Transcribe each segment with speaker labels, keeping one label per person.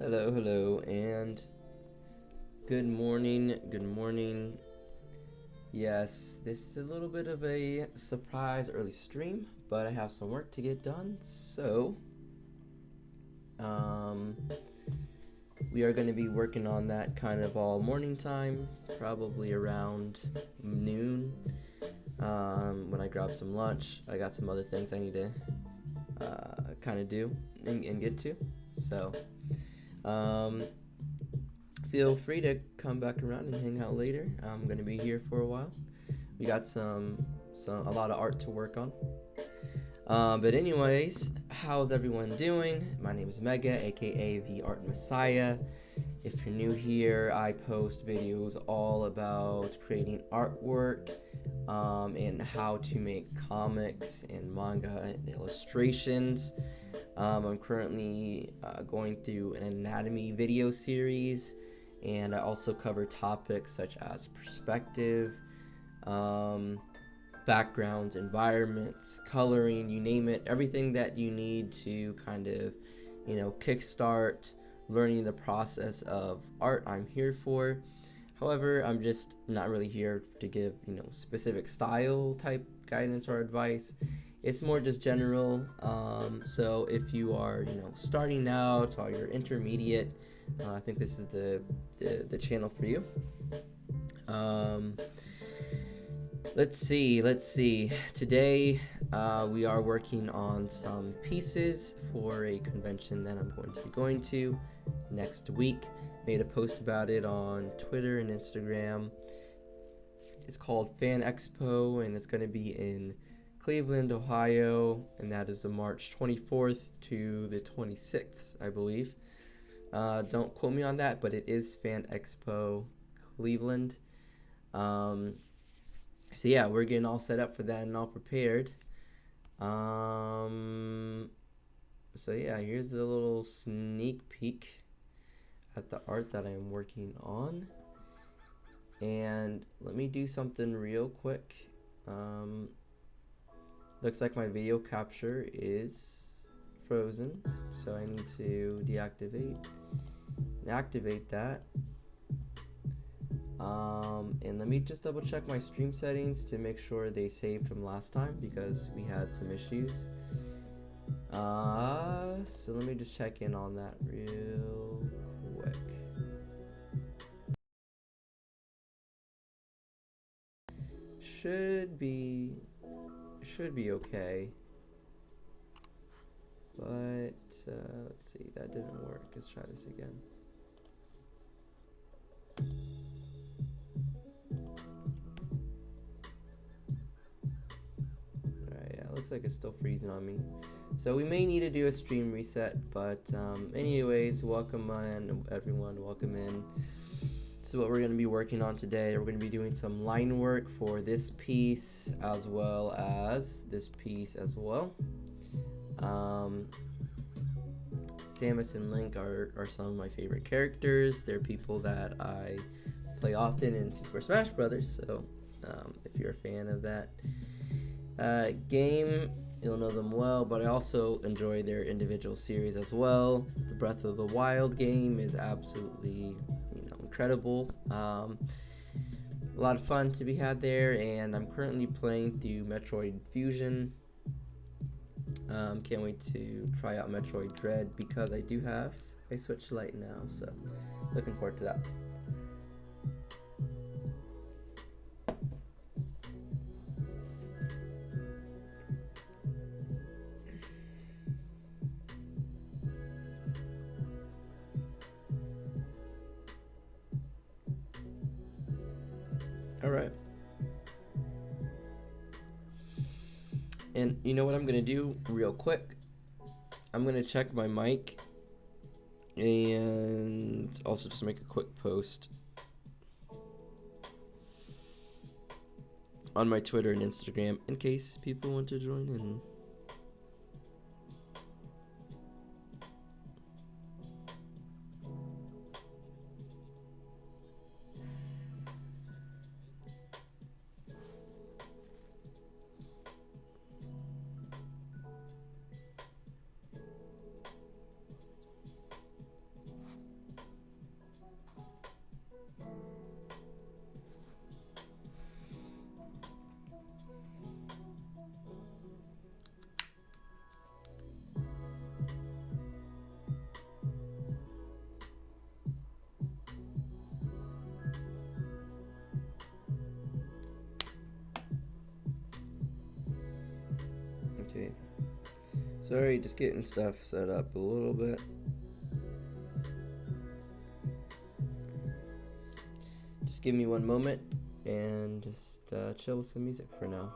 Speaker 1: Hello, hello, and good morning, good morning. Yes, this is a little bit of a surprise early stream, but I have some work to get done, so um, we are going to be working on that kind of all morning time, probably around noon. When I grab some lunch, I got some other things I need to kind of do and get to, so feel free to come back around and hang out later. I'm gonna be here for a while. We got a lot of art to work on. But anyways, how's everyone doing? My name is Mega, aka the Art Messiah. If you're new here, I post videos all about creating artwork and how to make comics and manga and illustrations. I'm currently going through an anatomy video series, and I also cover topics such as perspective, backgrounds, environments, coloring, you name it, everything that you need to kind of, kickstart learning the process of art. I'm here for. However, I'm just not really here to give, specific style type guidance or advice. It's more just general. So if you are, starting out or you're intermediate, I think this is the channel for you. Let's see. Today we are working on some pieces for a convention that I'm going to be going to next week. Made a post about it on Twitter and Instagram. It's called Fan Expo, and it's going to be in Cleveland, Ohio, and that is the March 24th to the 26th, I believe. Don't quote me on that, but it is Fan Expo Cleveland. So yeah, we're getting all set up for that and all prepared. So yeah, here's a little sneak peek at the art that I'm working on. And let me do something real quick. Looks like my video capture is frozen, so I need to deactivate and activate that. And let me just double check my stream settings to make sure they saved from last time because we had some issues. So let me just check in on that real quick. Should be okay. But let's see, that didn't work. Let's try this again. Alright, yeah, looks like it's still freezing on me. So we may need to do a stream reset, but anyways, welcome in, everyone, welcome in. This is what we're going to be working on today. We're going to be doing some line work for this piece as well as this piece as well. Samus and Link are some of my favorite characters. They're people that I play often in Super Smash Brothers, so if you're a fan of that game, you'll know them well, but I also enjoy their individual series as well. The Breath of the Wild game is absolutely, incredible. A lot of fun to be had there, and I'm currently playing through Metroid Fusion. Can't wait to try out Metroid Dread because I do have a Switch Lite now, so looking forward to that. All right. And you know what I'm gonna do real quick? I'm gonna check my mic and also just make a quick post on my Twitter and Instagram in case people want to join in. Sorry, just getting stuff set up a little bit. Just give me one moment and just chill with some music for now.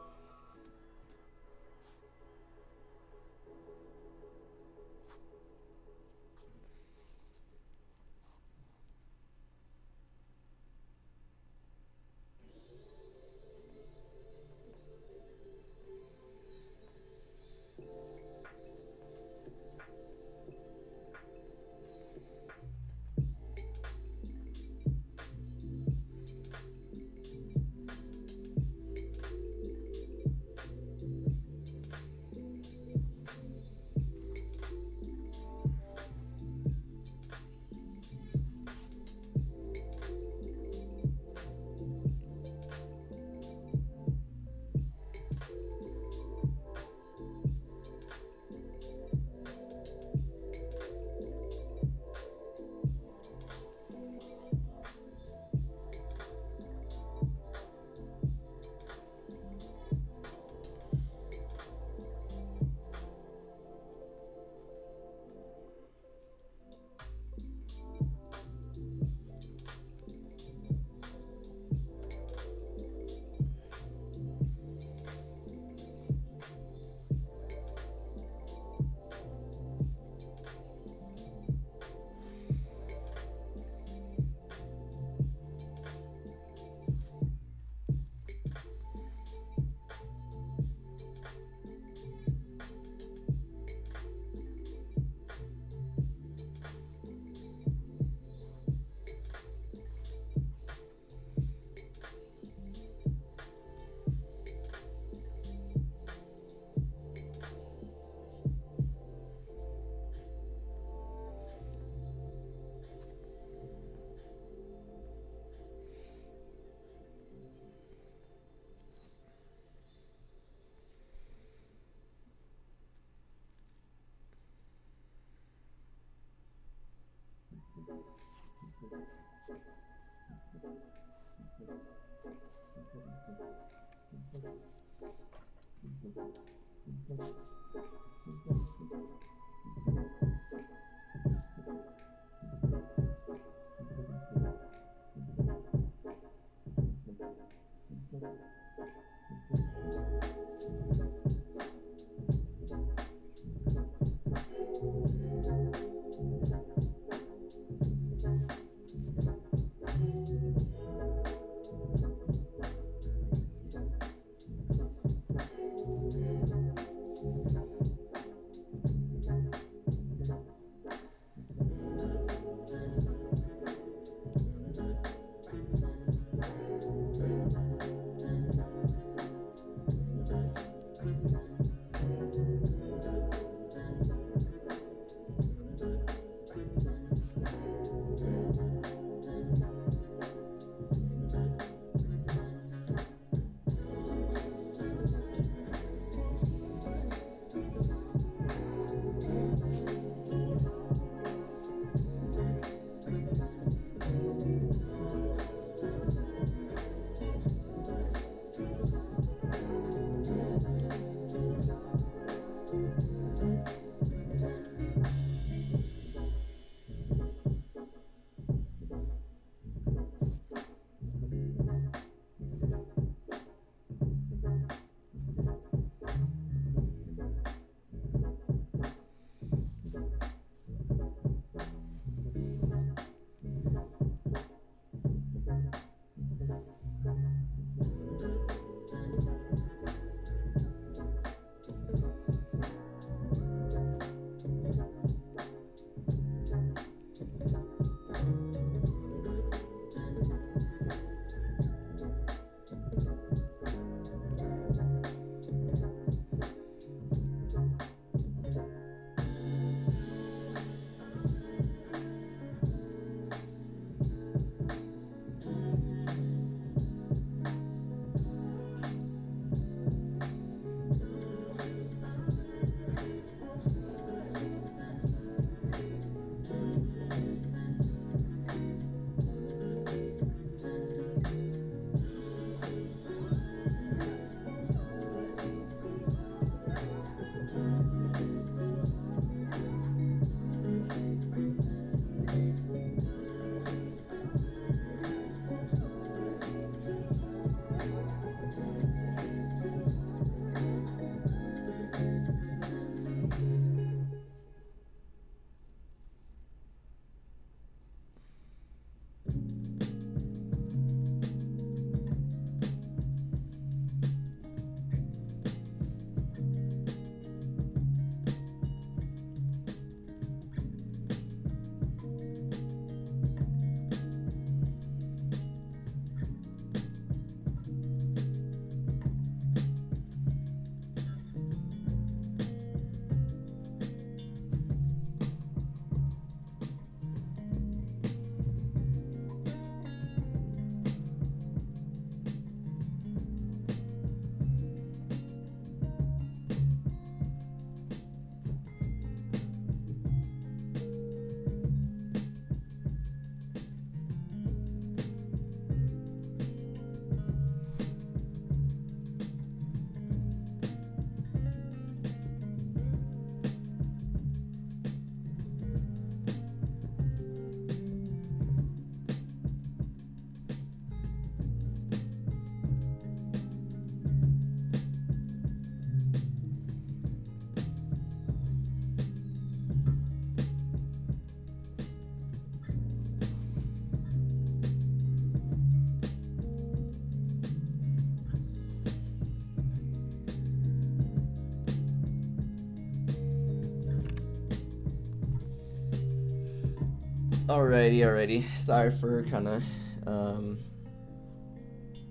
Speaker 1: Alrighty. Sorry for kind of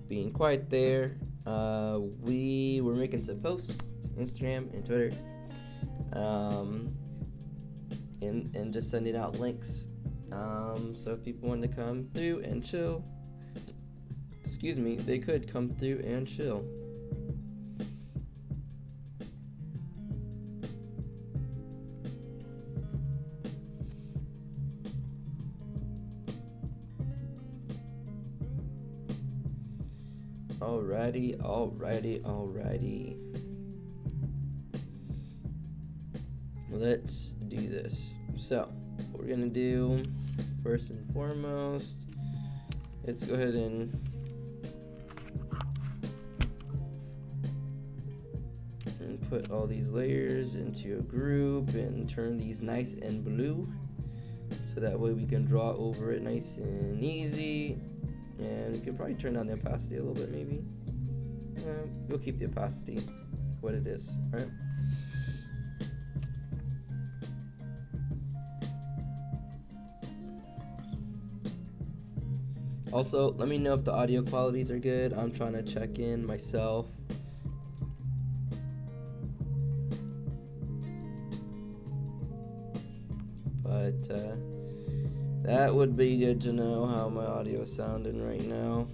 Speaker 1: being quiet there. We were making some posts, Instagram and Twitter, and just sending out links. So if people wanted to come through and chill, they could come through and chill. Alrighty. Let's do this. So, what we're gonna do, first and foremost, let's go ahead and put all these layers into a group and turn these nice and blue, so that way we can draw over it nice and easy. And we can probably turn down the opacity a little bit, maybe. We'll keep the opacity what it is, right? Also, let me know if the audio qualities are good. I'm trying to check in myself. But that would be good to know how my audio is sounding right now.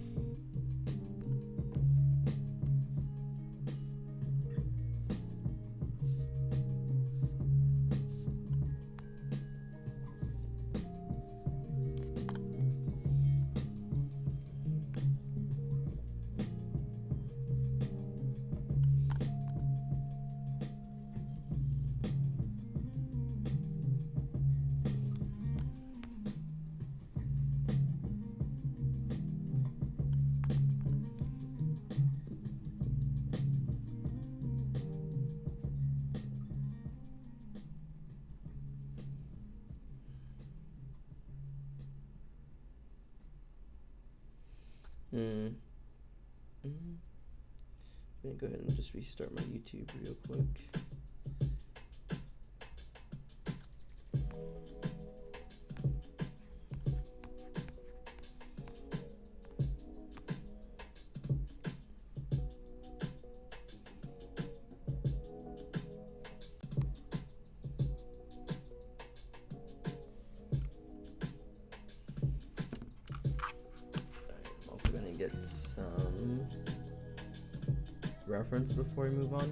Speaker 1: I'm gonna go ahead and just restart my YouTube real quick. I'm also gonna get some reference before we move on.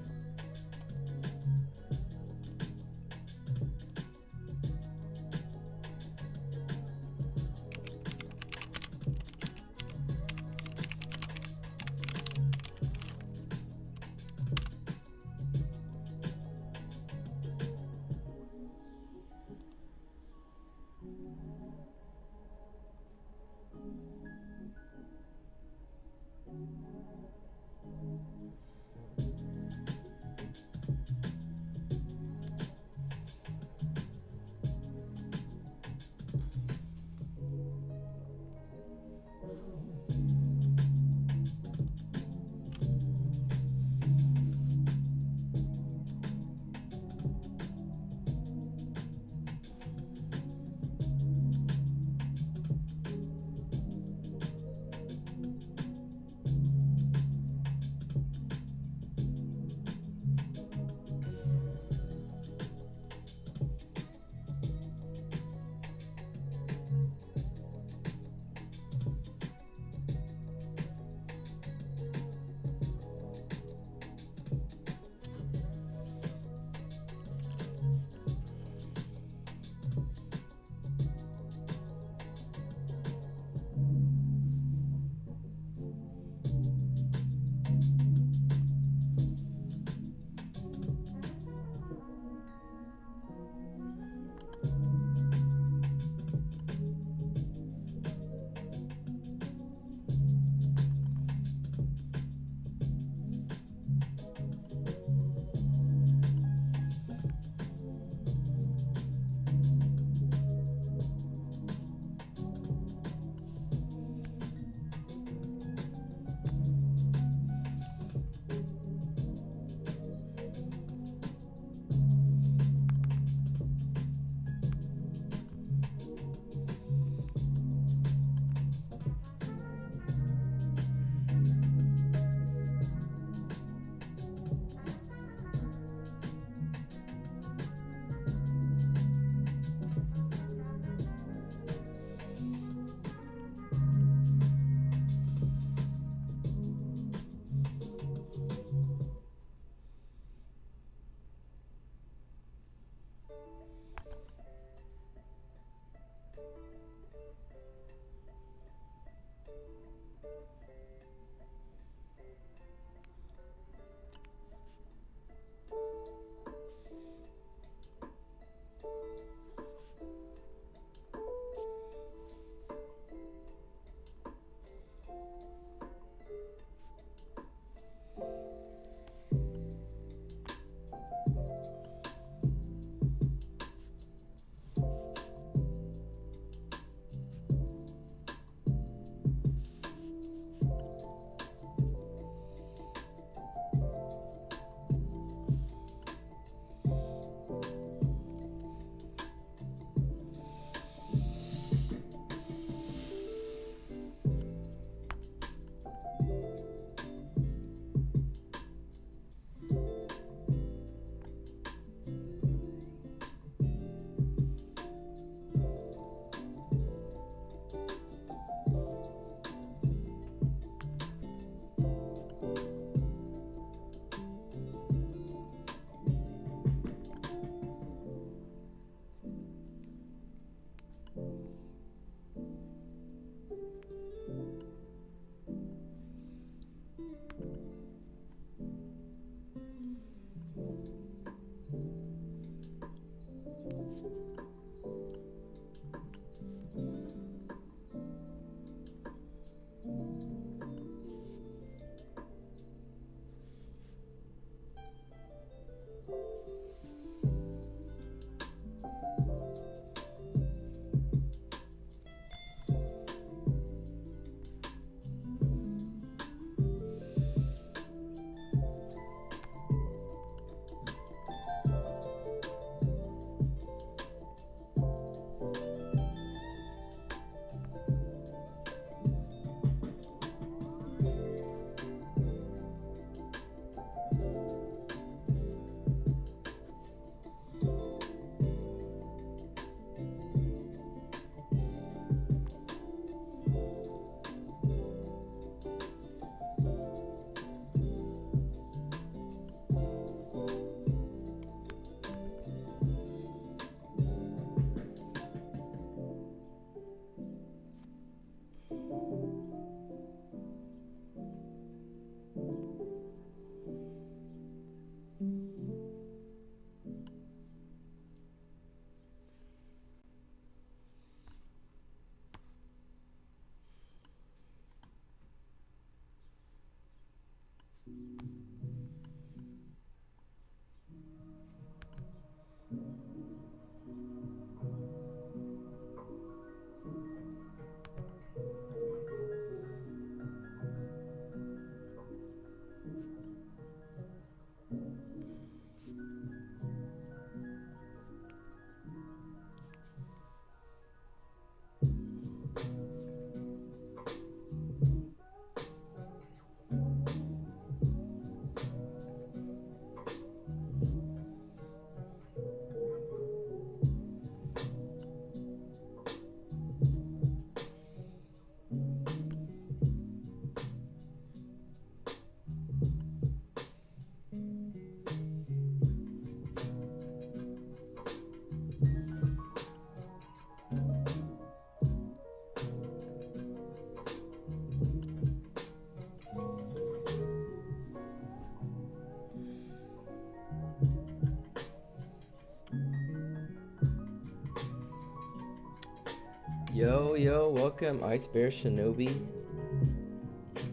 Speaker 1: Yo, welcome, Ice Bear Shinobi.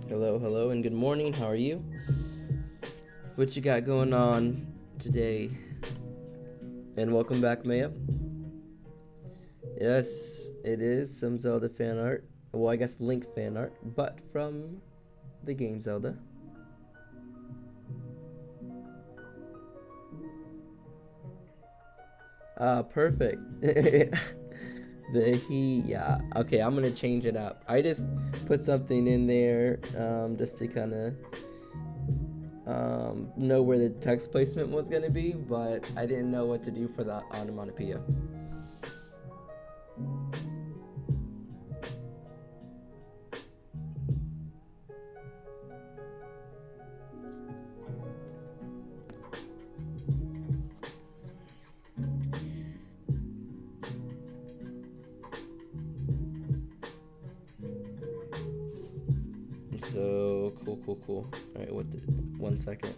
Speaker 1: Hello, and good morning. How are you? What you got going on today? And welcome back, Maya. Yes, it is some Zelda fan art. Well, I guess Link fan art, but from the game Zelda. Perfect. Yeah. Okay, I'm gonna change it up. I just put something in there just to kind of know where the text placement was gonna be, but I didn't know what to do for the onomatopoeia. So cool. All right, 1 second.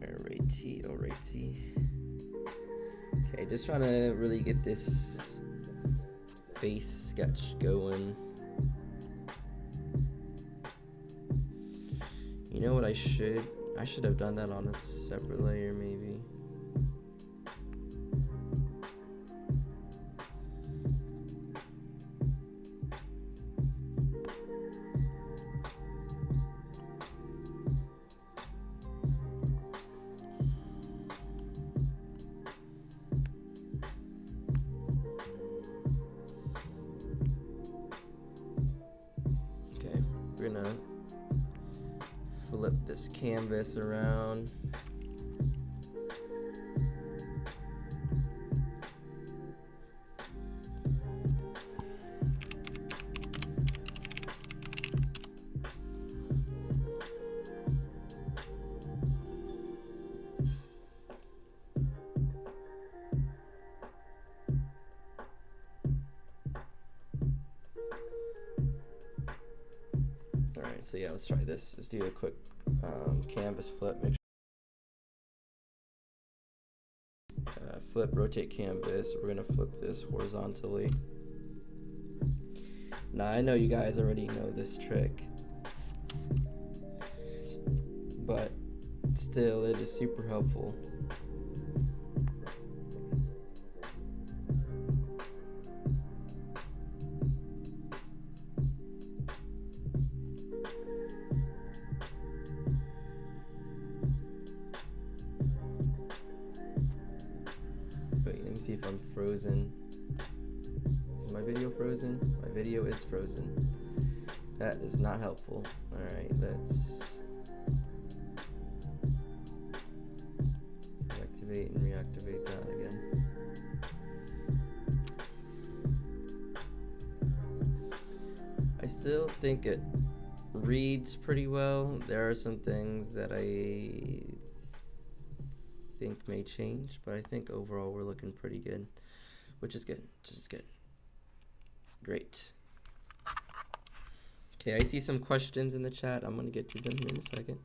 Speaker 1: Alrighty. Okay, just trying to really get this face sketch going. You know what I should have done that on a separate layer maybe. We're gonna flip this canvas around. Alright, so yeah, let's try this. Let's do a quick canvas flip. Make sure, flip, rotate canvas. We're gonna flip this horizontally. Now I know you guys already know this trick, but still it is super helpful. See if I'm frozen. Is my video frozen? My video is frozen. That is not helpful. Alright, let's activate and reactivate that again. I still think it reads pretty well. There are some things that I think may change, but I think overall we're looking pretty good, which is good. Great. Okay, I see some questions in the chat. I'm gonna get to them here in a second.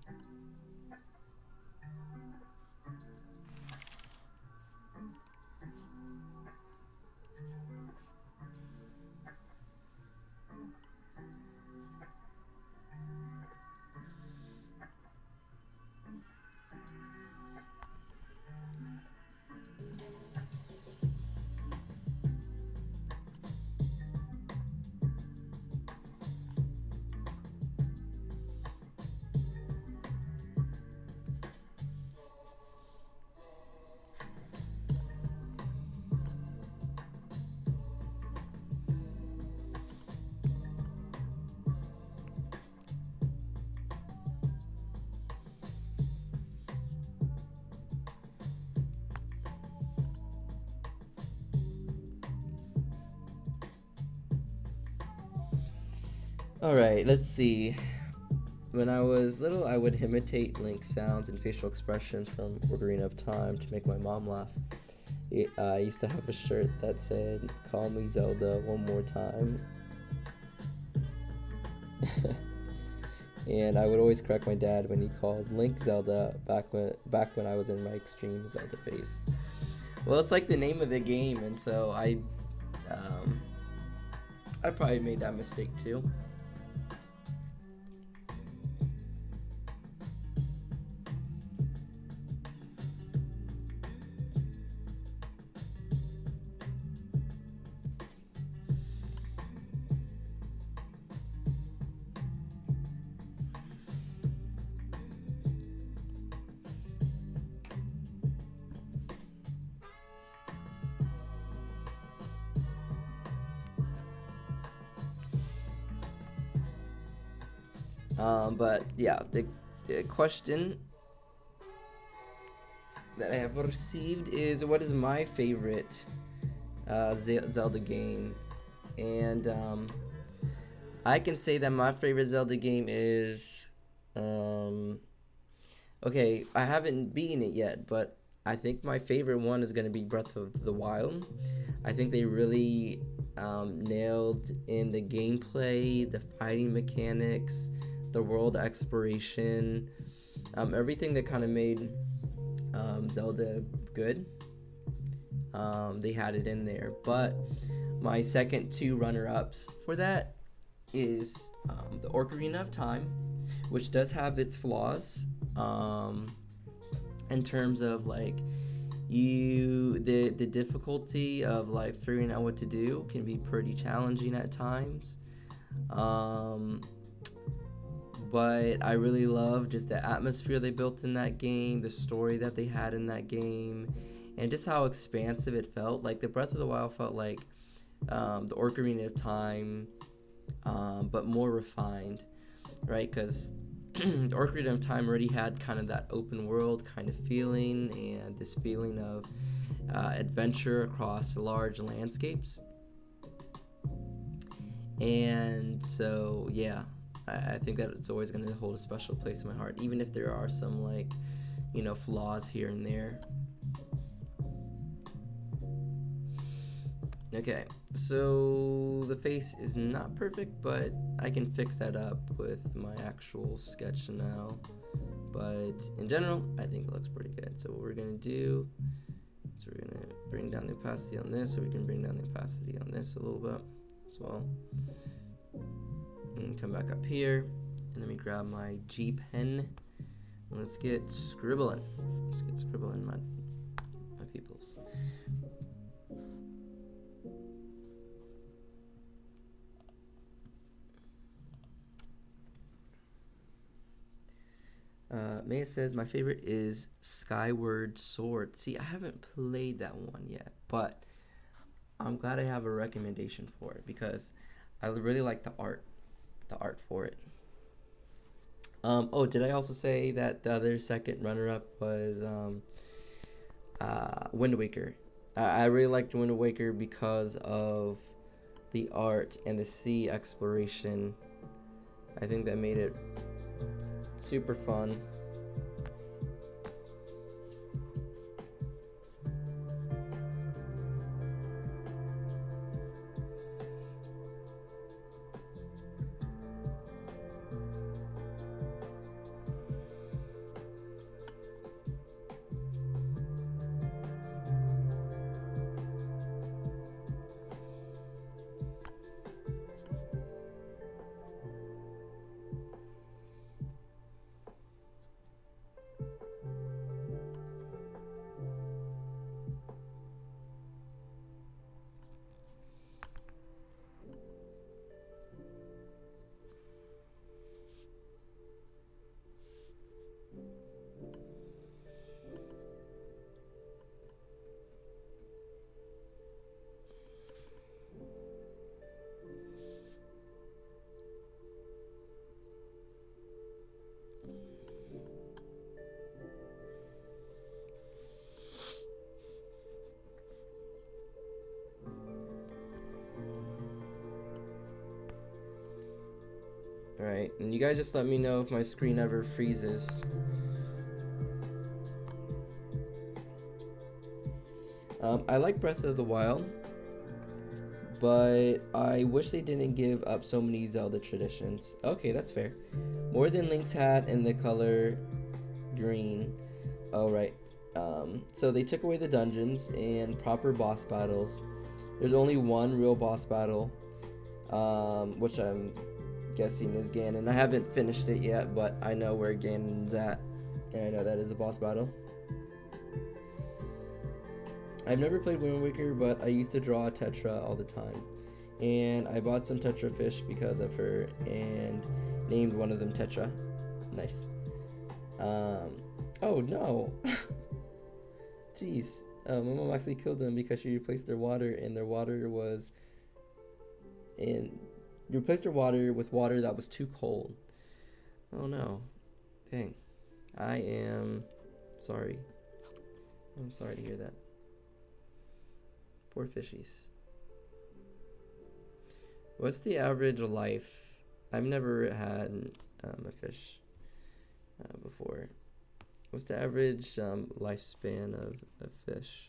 Speaker 1: All right, let's see. When I was little, I would imitate Link sounds and facial expressions from Ocarina of Time to make my mom laugh. I used to have a shirt that said, "Call me Zelda one more time." And I would always correct my dad when he called Link Zelda back when I was in my extreme Zelda phase. Well, it's like the name of the game, and so I probably made that mistake too. But yeah, the question that I have received is, what is my favorite Zelda game? And I can say that my favorite Zelda game is okay, I haven't beaten it yet, but I think my favorite one is going to be Breath of the Wild. I think they really nailed in the gameplay, the fighting mechanics, the world exploration, everything that kind of made Zelda good. They had it in there. But my second two runner-ups for that is the Ocarina of Time, which does have its flaws in terms of like the difficulty of like figuring out what to do can be pretty challenging at times. But I really love just the atmosphere they built in that game, the story that they had in that game, and just how expansive it felt. Like the Breath of the Wild felt like the Ocarina of Time, but more refined, right? Because the Ocarina of Time already had kind of that open world kind of feeling and this feeling of adventure across large landscapes. And so, yeah, I think that it's always going to hold a special place in my heart, even if there are some, like, flaws here and there. Okay, so the face is not perfect, but I can fix that up with my actual sketch now. But in general, I think it looks pretty good. So what we're going to do is we're going to bring down the opacity on this, so we can bring down the opacity on this a little bit as well. And come back up here, and let me grab my G pen, and let's get scribbling. Let's get scribbling, my peoples. Maya says, my favorite is Skyward Sword. See, I haven't played that one yet, but I'm glad I have a recommendation for it because I really like the art for it. Oh, did I also say that the other second runner-up was Wind Waker? I really liked Wind Waker because of the art and the sea exploration. I think that made it super fun. Alright, and you guys just let me know if my screen ever freezes. I like Breath of the Wild, but I wish they didn't give up so many Zelda traditions. Okay, that's fair. More than Link's hat and the color green. Oh, right. So they took away the dungeons and proper boss battles. There's only one real boss battle, which I'm guessing is Ganon. I haven't finished it yet, but I know where Ganon's at, and I know that is a boss battle. I've never played Wind Waker, but I used to draw Tetra all the time, and I bought some Tetra fish because of her and named one of them Tetra. Nice. Oh no. Jeez. My mom actually killed them because she replaced their water, and their water was replaced their water with water that was too cold. Oh no. Dang. I am sorry. I'm sorry to hear that. Poor fishies. What's the average life? I've never had a fish before. What's the average lifespan of a fish?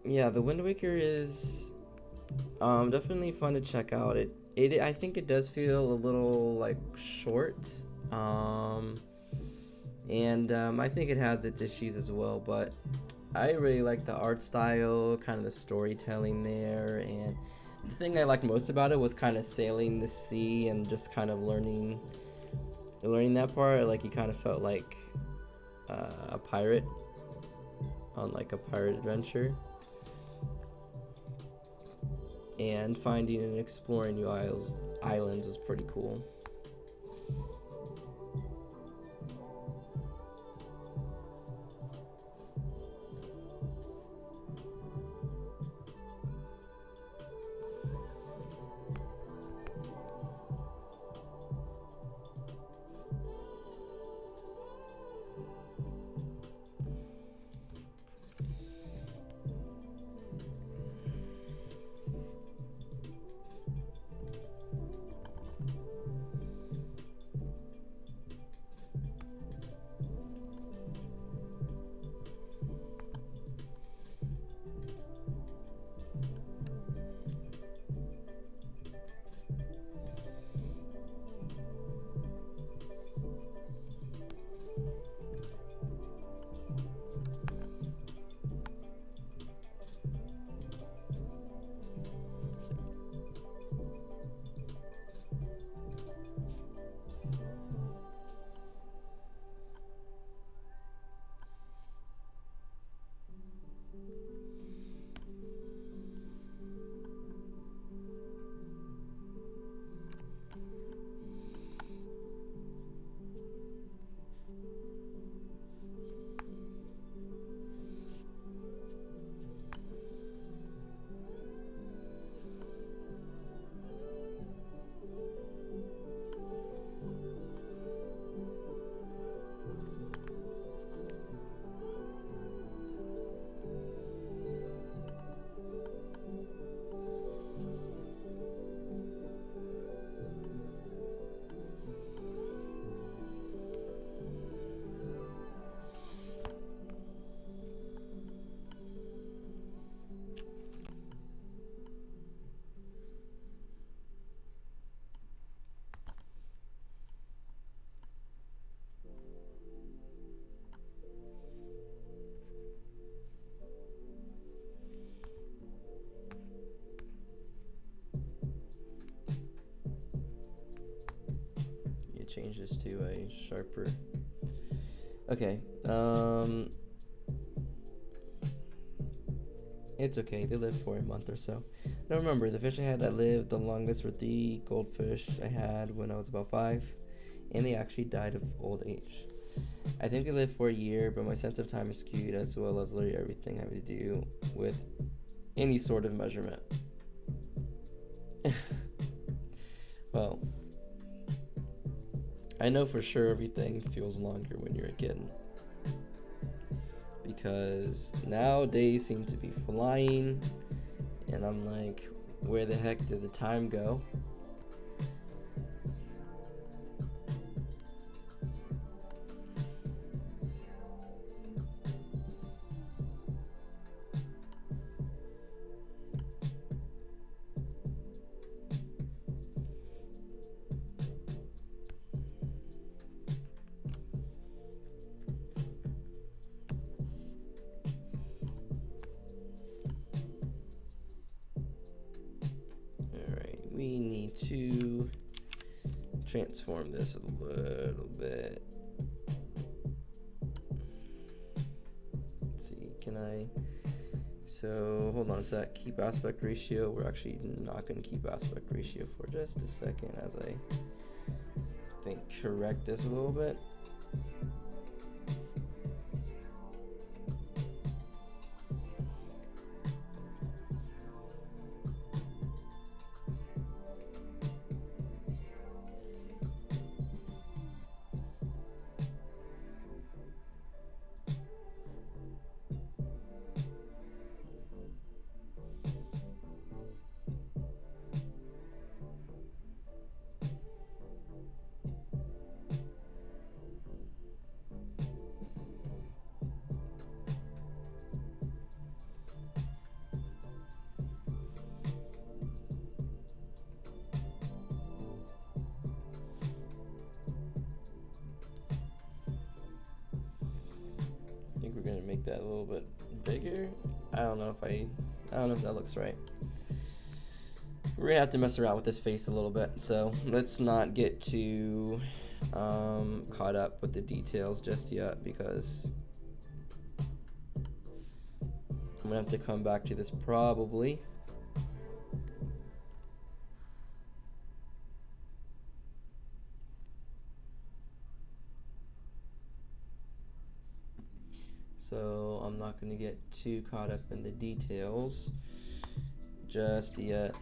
Speaker 1: Yeah, the Wind Waker is definitely fun to check out. I think it does feel a little like short. I think it has its issues as well, but I really like the art style, kind of the storytelling there, and the thing I liked most about it was kind of sailing the sea and just kind of learning that part. Like you kind of felt like a pirate on like a pirate adventure, and finding and exploring new islands was pretty cool. change this to a sharper. Okay. It's okay. They live for a month or so. Now remember, the fish I had that lived the longest were the goldfish I had when I was about 5, and they actually died of old age. I think they lived for a year, but my sense of time is skewed, as well as literally everything having to do with any sort of measurement. Well, I know for sure everything feels longer when you're a kid, because now days seem to be flying, and I'm like, where the heck did the time go? We need to transform this a little bit. Let's see, can I? So hold on a sec. Keep aspect ratio. We're actually not going to keep aspect ratio for just a second as I think correct this a little bit. We're gonna make that a little bit bigger. I don't know if that looks right. We're gonna have to mess around with this face a little bit, so let's not get too caught up with the details just yet, because I'm gonna have to come back to this probably. So I'm not going to get too caught up in the details just yet.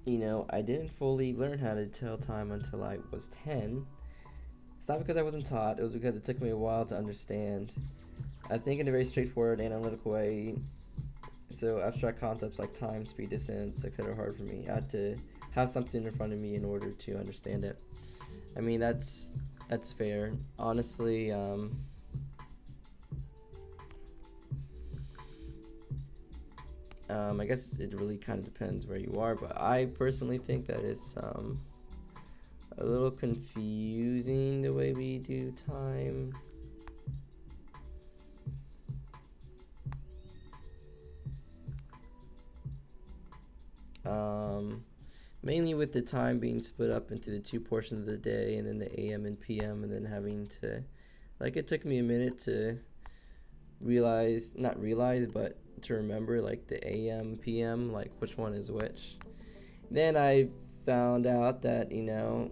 Speaker 1: You know, I didn't fully learn how to tell time until I was 10. It's not because I wasn't taught, it was because it took me a while to understand. I think in a very straightforward, analytical way, so abstract concepts like time, speed, distance, etc. are hard for me. I had to have something in front of me in order to understand it. I mean, that's fair. Honestly, I guess it really kind of depends where you are, but I personally think that it's a little confusing the way we do time. Mainly with the time being split up into the two portions of the day, and then the AM and PM, and then having to, like, it took me a minute to but to remember, like, the AM, PM, like, which one is which. Then I found out that, you know,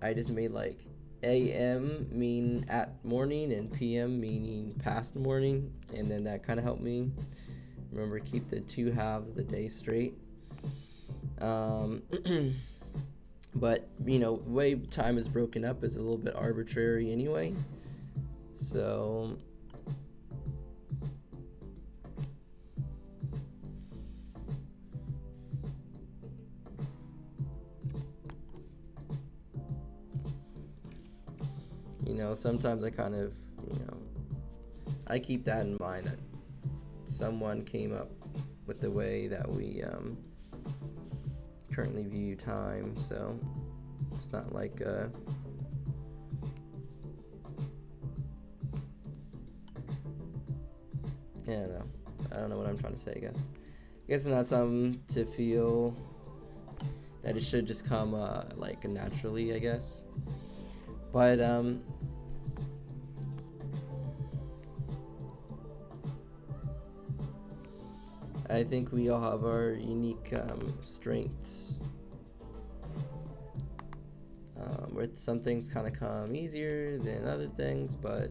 Speaker 1: I just made, like, AM mean at morning and PM meaning past morning, and then that kind of helped me remember keep the two halves of the day straight. But way time is broken up is a little bit arbitrary anyway, so sometimes I kind of I keep that in mind, that someone came up with the way that we currently view time, so it's not like I don't know what I'm trying to say. I guess it's not something to feel that it should just come like naturally, I guess. But I think we all have our unique strengths, where some things kind of come easier than other things, but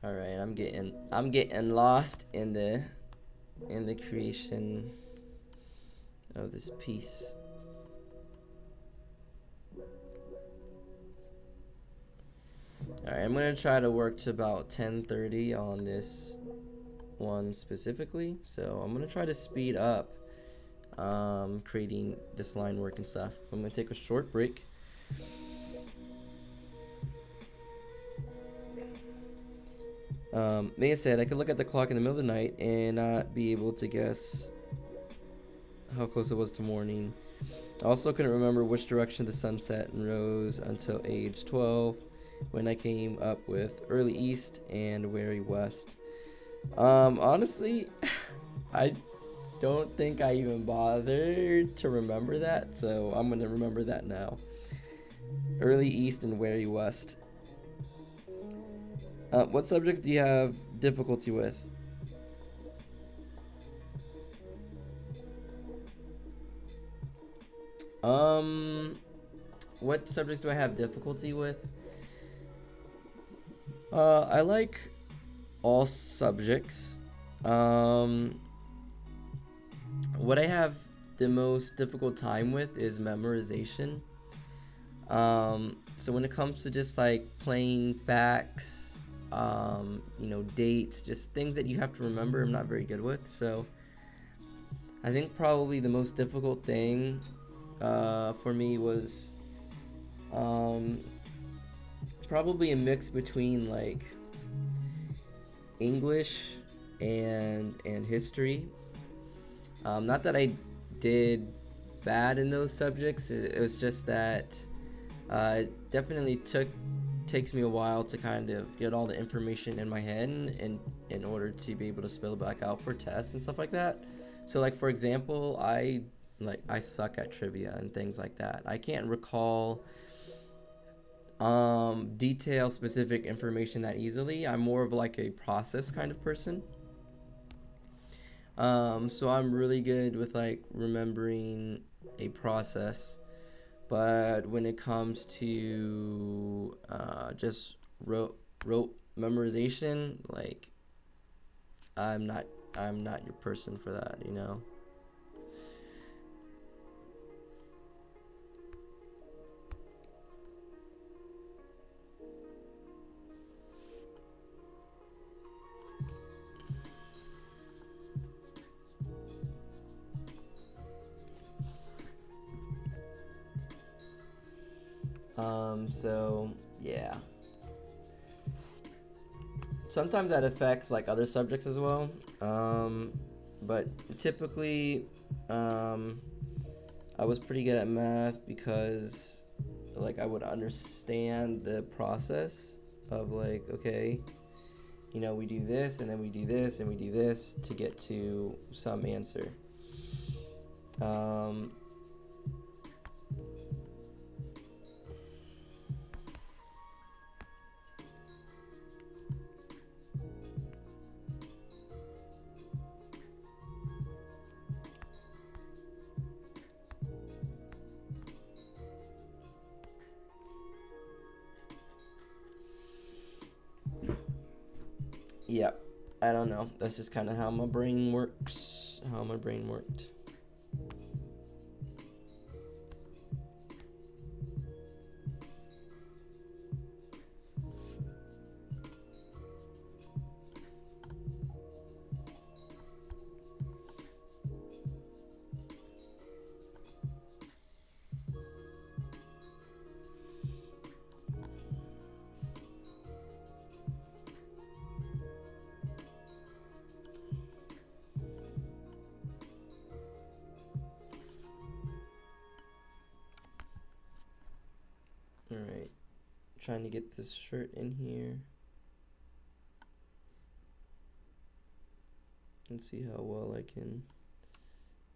Speaker 1: All right, I'm getting lost in the creation of this piece. All right, I'm gonna try to work to about 10:30 on this one specifically. So I'm gonna try to speed up creating this line work and stuff. I'm gonna take a short break. Like I said, I could look at the clock in the middle of the night and not be able to guess how close it was to morning. I also couldn't remember which direction the sun set and rose until age 12, when I came up with early east and wary west. Honestly, I don't think I even bothered to remember that, so I'm gonna remember that now. Early east and wary west. What subjects do you have difficulty with? What subjects do I have difficulty with? I like all subjects. What I have the most difficult time with is memorization. So when it comes to just like plain facts, dates, just things that you have to remember, I'm not very good with. So I think probably the most difficult thing for me was probably a mix between like English and history. Not that I did bad in those subjects. It was just that it definitely takes me a while to kind of get all the information in my head in order to be able to spill it back out for tests and stuff like that. So like for example, I suck at trivia and things like that. I can't recall detail specific information that easily. I'm more of like a process kind of person. So I'm really good with like remembering a process, but when it comes to just rote memorization, like I'm not your person for that, you know. So yeah. Sometimes that affects like other subjects as well. But typically, I was pretty good at math because like I would understand the process of like, okay, we do this and then we do this and we do this to get to some answer. Yeah, I don't know. That's just kind of how my brain works. How my brain worked. All right, trying to get this shirt in here. And see how well I can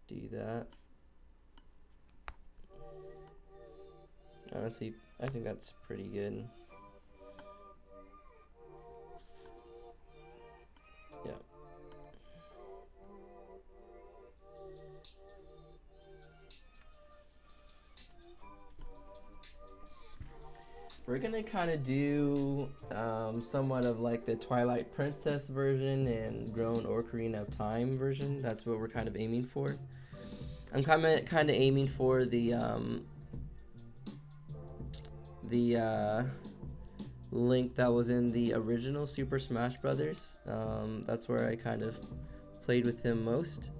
Speaker 1: do that. Honestly, I think that's pretty good. Yeah. we're gonna kind of do somewhat of like the Twilight Princess version and Grown Ocarina of Time version. That's what we're kind of aiming for. I'm kind of aiming for the Link that was in the original Super Smash Brothers. That's where I kind of played with him most.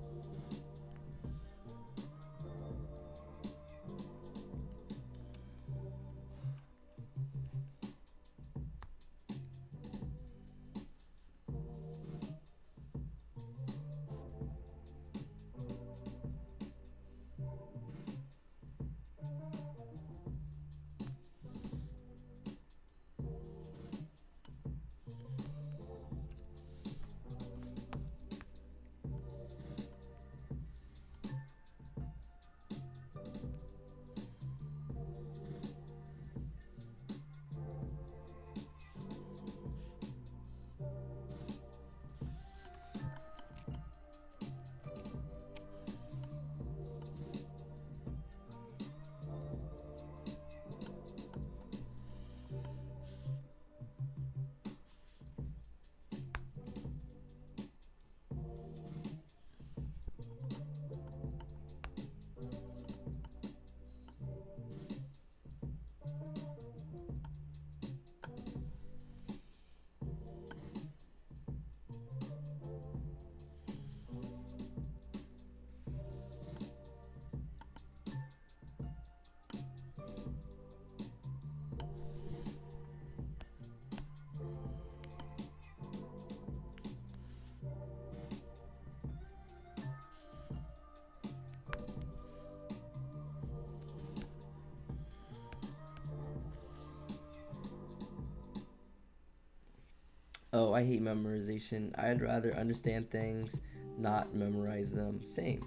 Speaker 1: Oh, I hate memorization. I'd rather understand things, not memorize them. Same.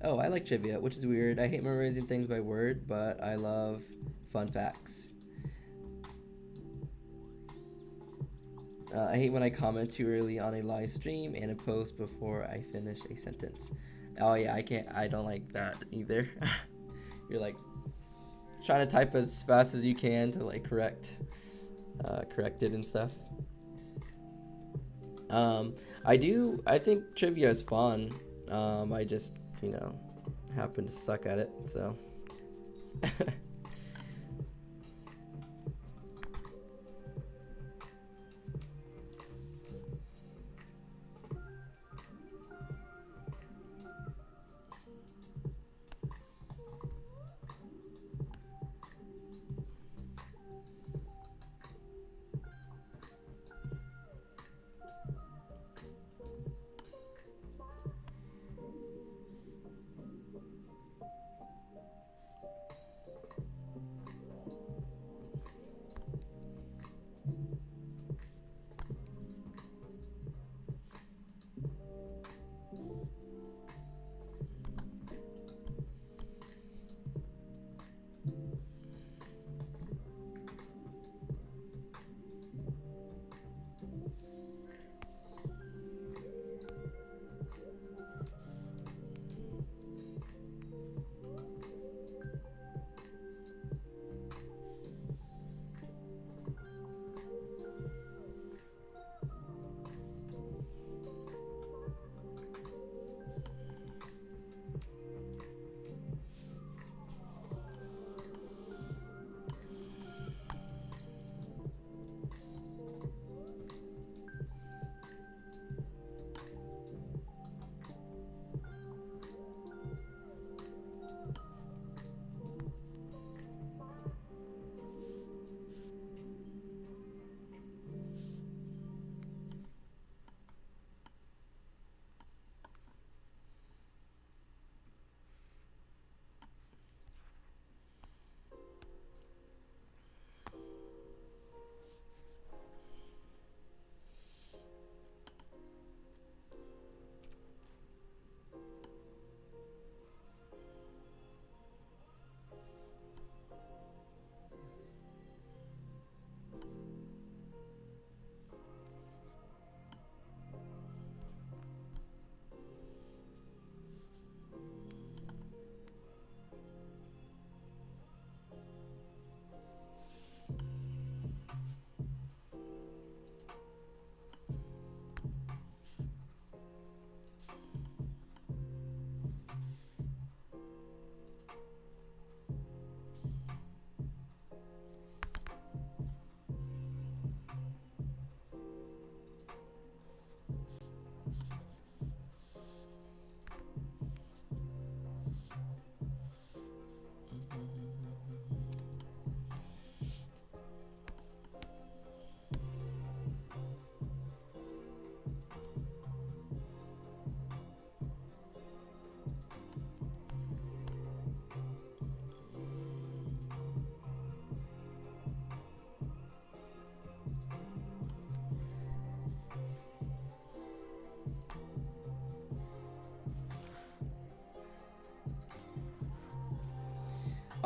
Speaker 1: Oh, I like trivia, which is weird. I hate memorizing things by word, but I love fun facts. I hate when I comment too early on a live stream and a post before I finish a sentence. Oh yeah, I don't like that either. You're like trying to type as fast as you can to like correct it and stuff. I think trivia is fun. I just, happen to suck at it, so.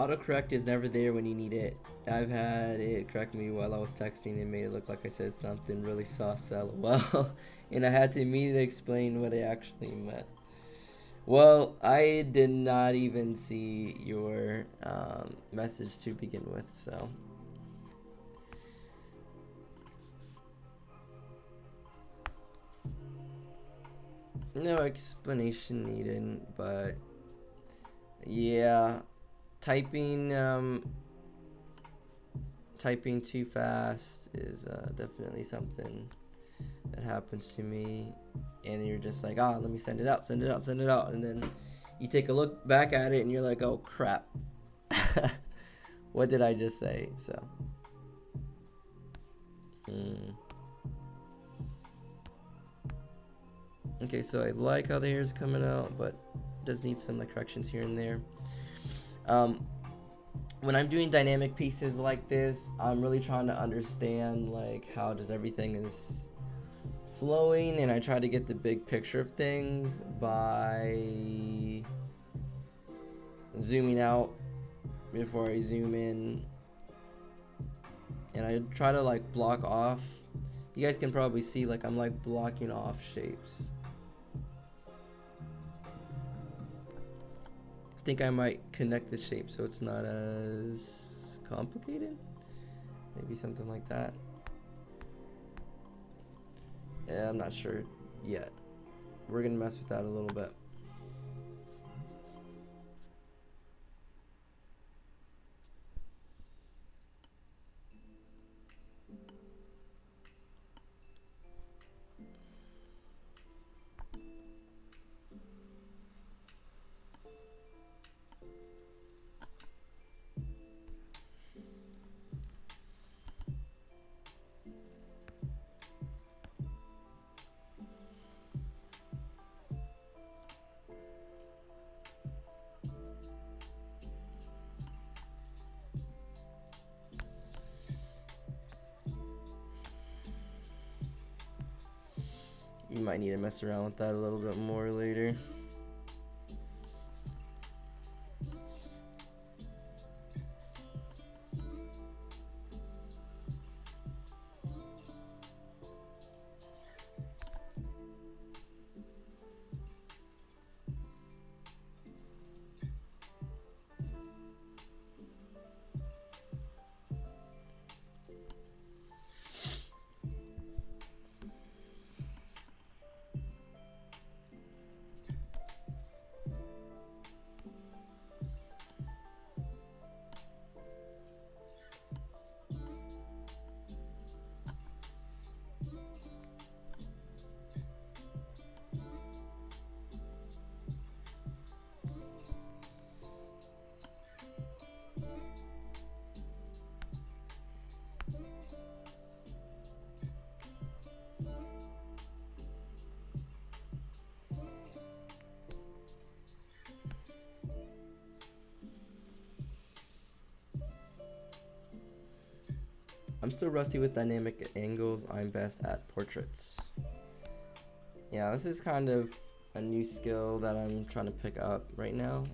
Speaker 1: autocorrect is never there when you need it. I've had it correct me while I was texting and made it look like I said something really sus, lol. And I had to immediately explain what I actually meant. Well, I did not even see your message to begin with, so. No explanation needed, but yeah, typing too fast is definitely something that happens to me, and you're just like, let me send it out, and then you take a look back at it and you're like, oh crap. What did I just say? So okay, so I like how the hair is coming out, but does need some corrections here and there. When I'm doing dynamic pieces like this, I'm really trying to understand how does everything is flowing, and I try to get the big picture of things by zooming out before I zoom in, and I try to block off. You guys can probably see I'm blocking off shapes. I think I might connect the shape so it's not as complicated. Maybe something like that. Yeah, I'm not sure yet. We're gonna mess with that a little bit. You might need to mess around with that a little bit more later. I'm still rusty with dynamic angles. I'm best at portraits. Yeah, this is kind of a new skill that I'm trying to pick up right now.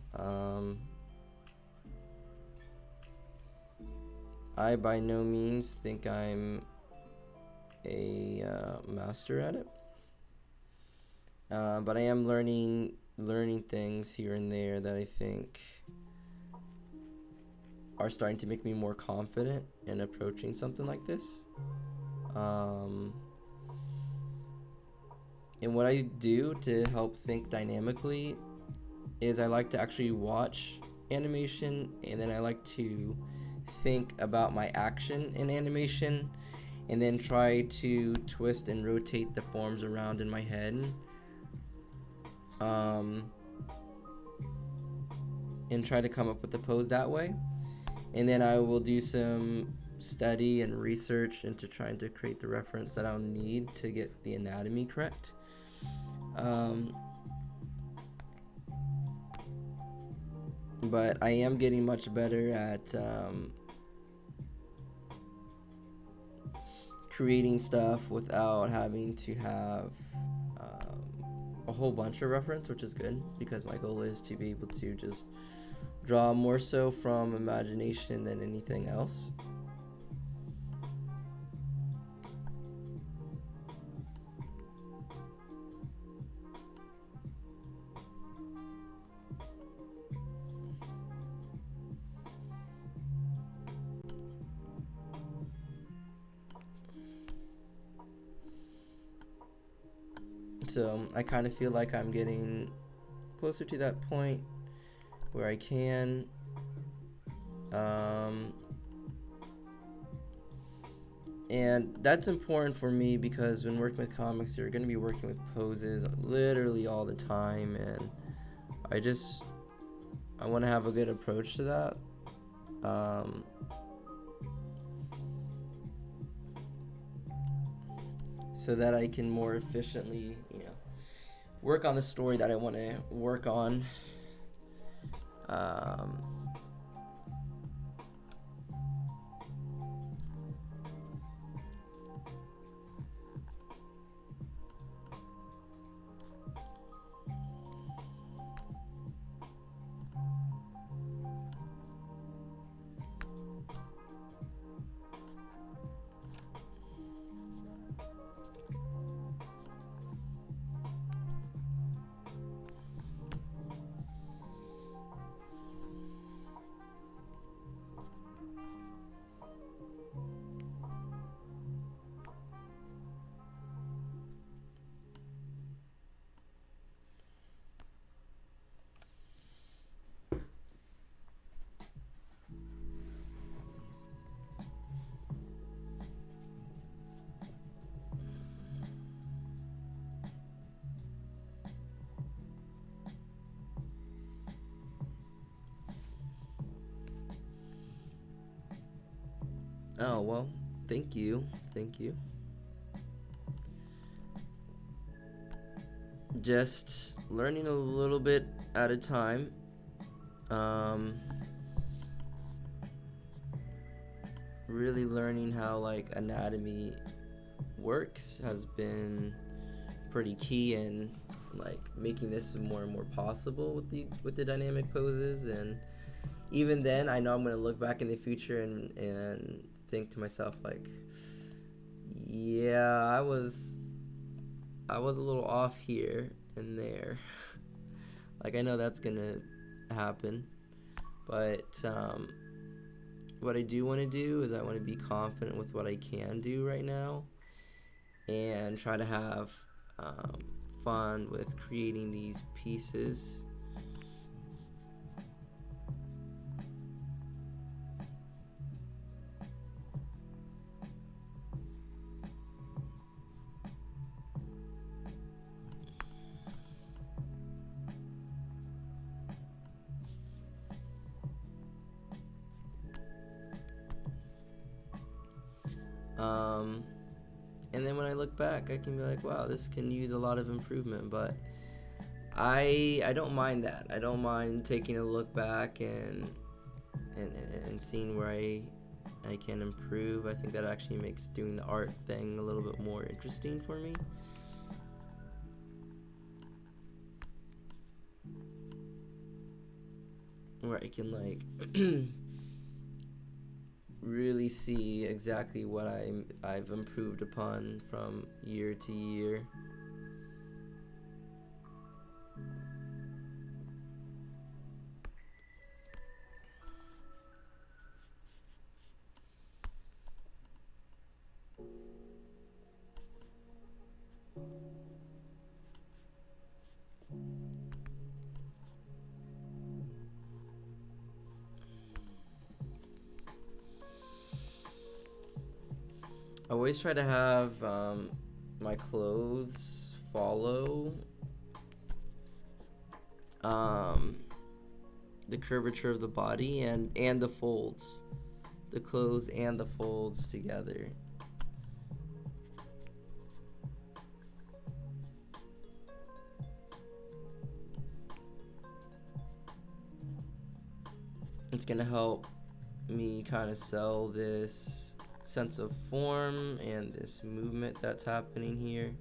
Speaker 1: I by no means think I'm a master at it, but I am learning things here and there that I think are starting to make me more confident in approaching something like this. And what I do to help think dynamically is I like to actually watch animation, and then I like to think about my action in animation, and then try to twist and rotate the forms around in my head, and try to come up with the pose that way. And then I will do some study and research into trying to create the reference that I'll need to get the anatomy correct. But I am getting much better at creating stuff without having to have a whole bunch of reference, which is good, because my goal is to be able to just draw more so from imagination than anything else. So I kind of feel like I'm getting closer to that point where I can and that's important for me because when working with comics, you're going to be working with poses literally all the time, and I want to have a good approach to that. So that I can more efficiently, work on the story that I want to work on. Oh, well, thank you. Just learning a little bit at a time. Really learning how like anatomy works has been pretty key in like making this more and more possible with the dynamic poses. And even then, I know I'm gonna look back in the future and think to myself like, yeah, I was a little off here and there. Like, I know that's gonna happen, but what I do want to do is I want to be confident with what I can do right now and try to have fun with creating these pieces. And then when I look back, I can be like, wow, this can use a lot of improvement. But I don't mind that. I don't mind taking a look back and seeing where I can improve. I think that actually makes doing the art thing a little bit more interesting for me. Where I can like really see exactly what I've improved upon from year to year. I always try to have my clothes follow the curvature of the body and the folds, the clothes and the folds together. It's gonna help me kind of sell this sense of form and this movement that's happening here.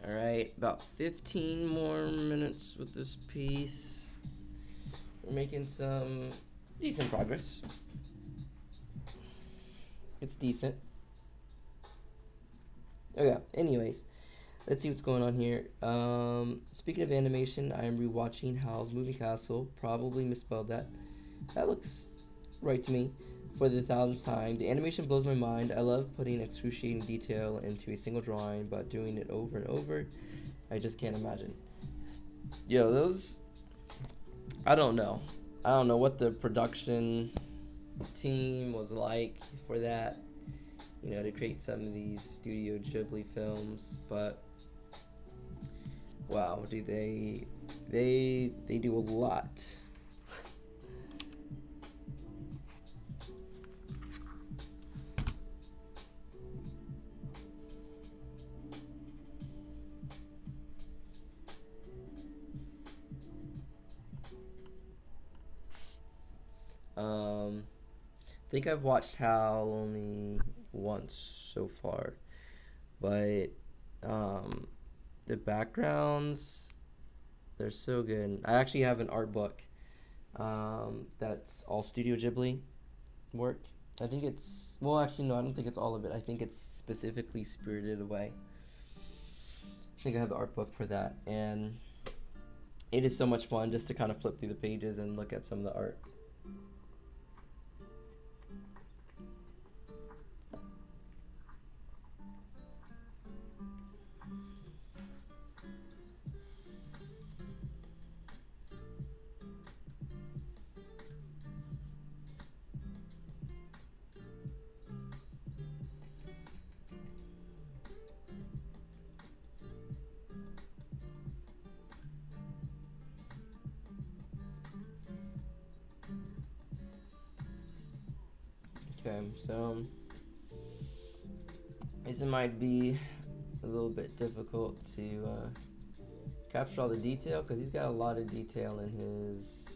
Speaker 1: All right, about 15 more minutes with this piece. We're making some decent progress. It's decent. Oh yeah, anyways, let's see what's going on here. Speaking of animation, I am rewatching Howl's Moving Castle. Probably misspelled that. That looks right to me. For the 1000th time, the animation blows my mind. I love putting excruciating detail into a single drawing, but doing it over and over, I just can't imagine. Yo, those, I don't know what the production team was like for that, to create some of these Studio Ghibli films, but wow, do they do a lot. I think I've watched Hal only once so far, but the backgrounds, they're so good. I actually have an art book that's all Studio Ghibli work. I think it's, well, actually no, I don't think it's all of it. I think it's specifically Spirited Away. I think I have the art book for that, and it is so much fun just to kind of flip through the pages and look at some of the art. Okay, so this might be a little bit difficult to capture all the detail because he's got a lot of detail in his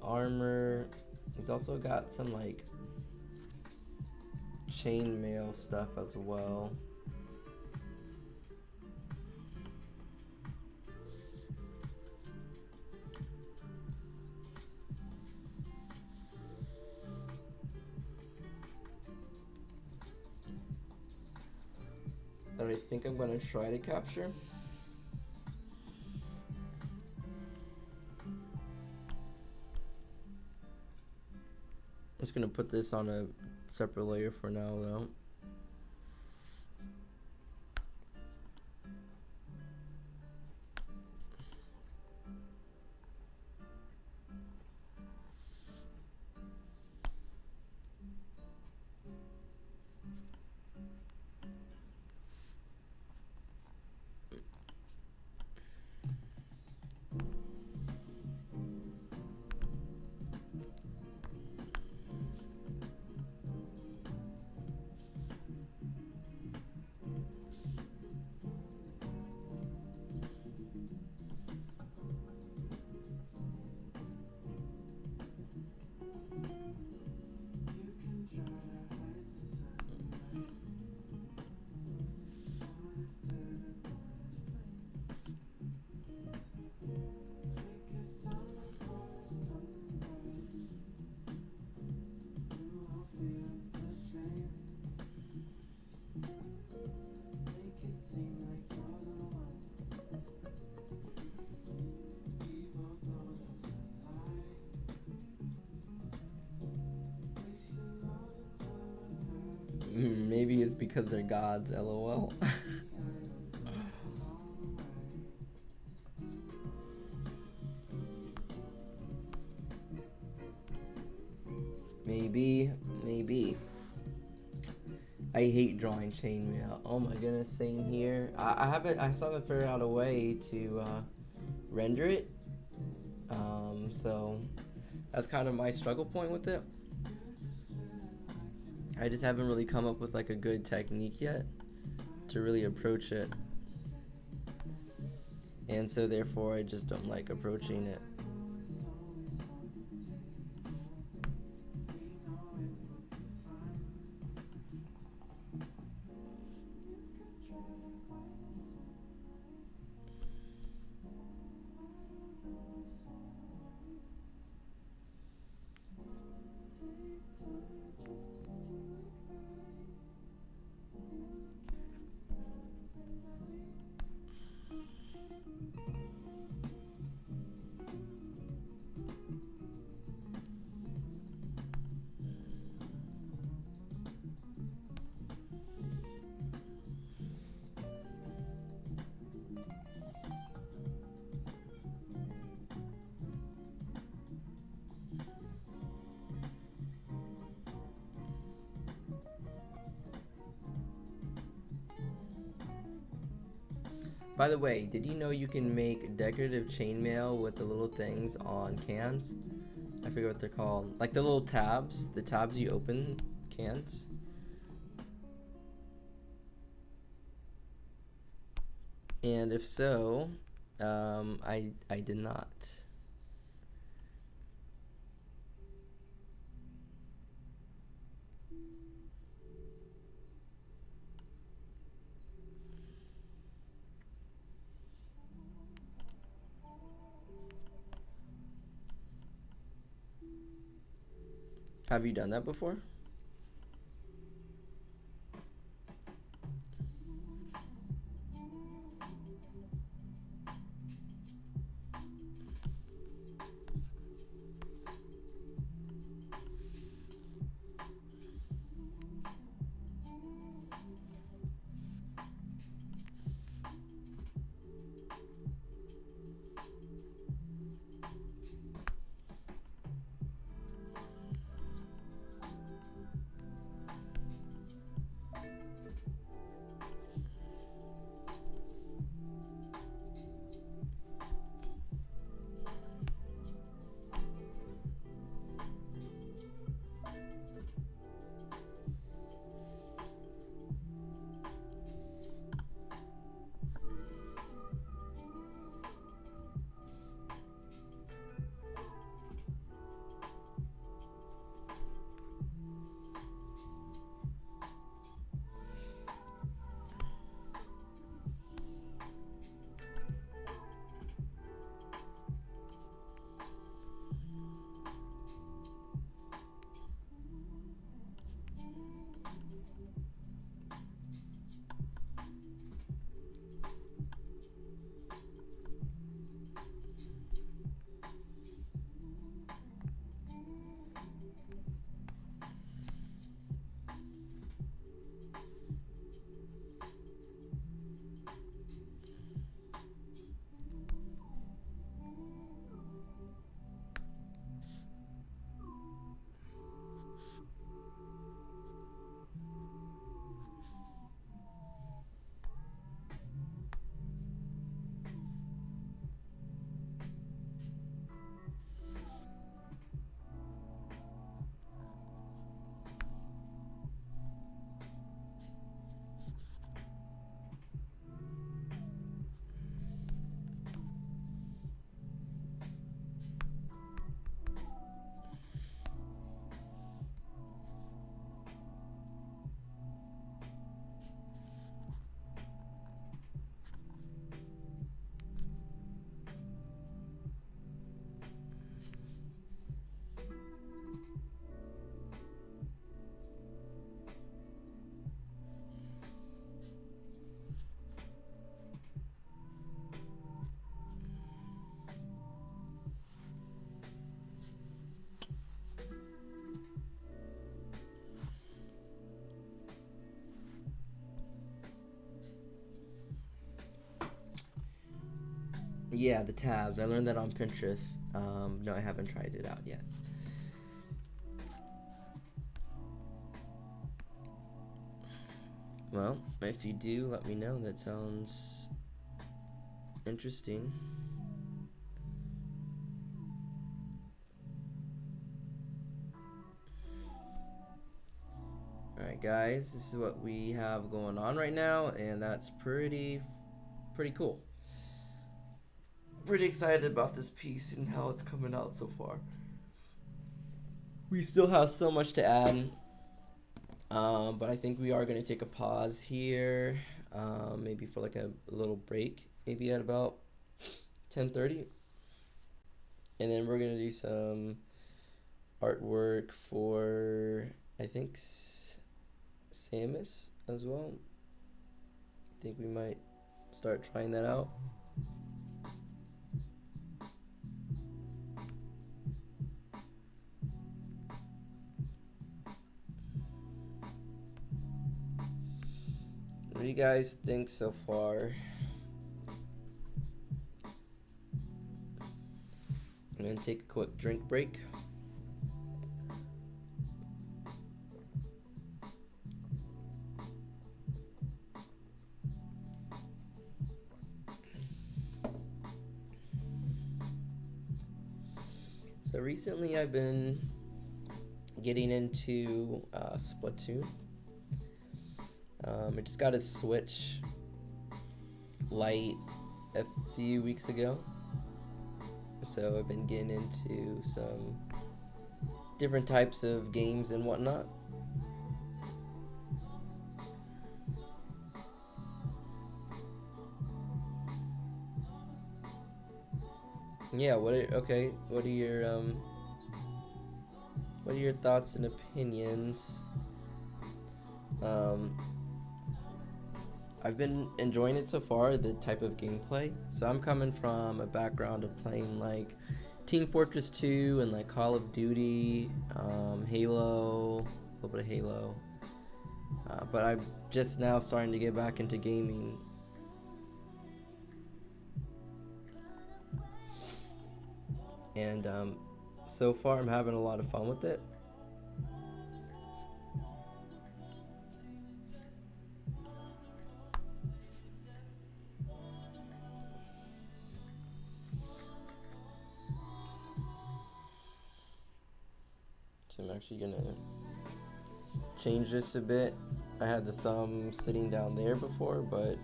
Speaker 1: armor. He's also got some like chainmail stuff as well. That I think I'm gonna try to capture. I'm just gonna put this on a separate layer for now though. Maybe it's because they're gods, lol. Maybe. I hate drawing chainmail. Oh my goodness, same here. I still haven't figured out a way to render it. So that's kind of my struggle point with it. I just haven't really come up with like a good technique yet to really approach it. And so therefore I just don't like approaching it. By the way, did you know you can make decorative chainmail with the little things on cans? I forget what they're called. Like the little tabs, the tabs you open cans. And if so, I did not. Have you done that before? Yeah, the tabs. I learned that on Pinterest. No, I haven't tried it out yet. Well, if you do, let me know. That sounds interesting. Alright guys, this is what we have going on right now, and that's pretty cool. Pretty excited about this piece and how it's coming out so far. We still have so much to add, but I think we are going to take a pause here, maybe for like a little break, maybe at about 10:30, and then we're going to do some artwork for, I think, Samus as well. I think we might start trying that out. What do you guys think so far? I'm gonna take a quick drink break. So recently I've been getting into Splatoon. I just got a Switch Lite a few weeks ago, so I've been getting into some different types of games and whatnot. Yeah, what are your thoughts and opinions? I've been enjoying it so far, the type of gameplay. So I'm coming from a background of playing like Team Fortress 2 and like Call of Duty, Halo, a little bit of Halo. But I'm just now starting to get back into gaming. And so far I'm having a lot of fun with it. So I'm actually gonna change this a bit. I had the thumb sitting down there before, but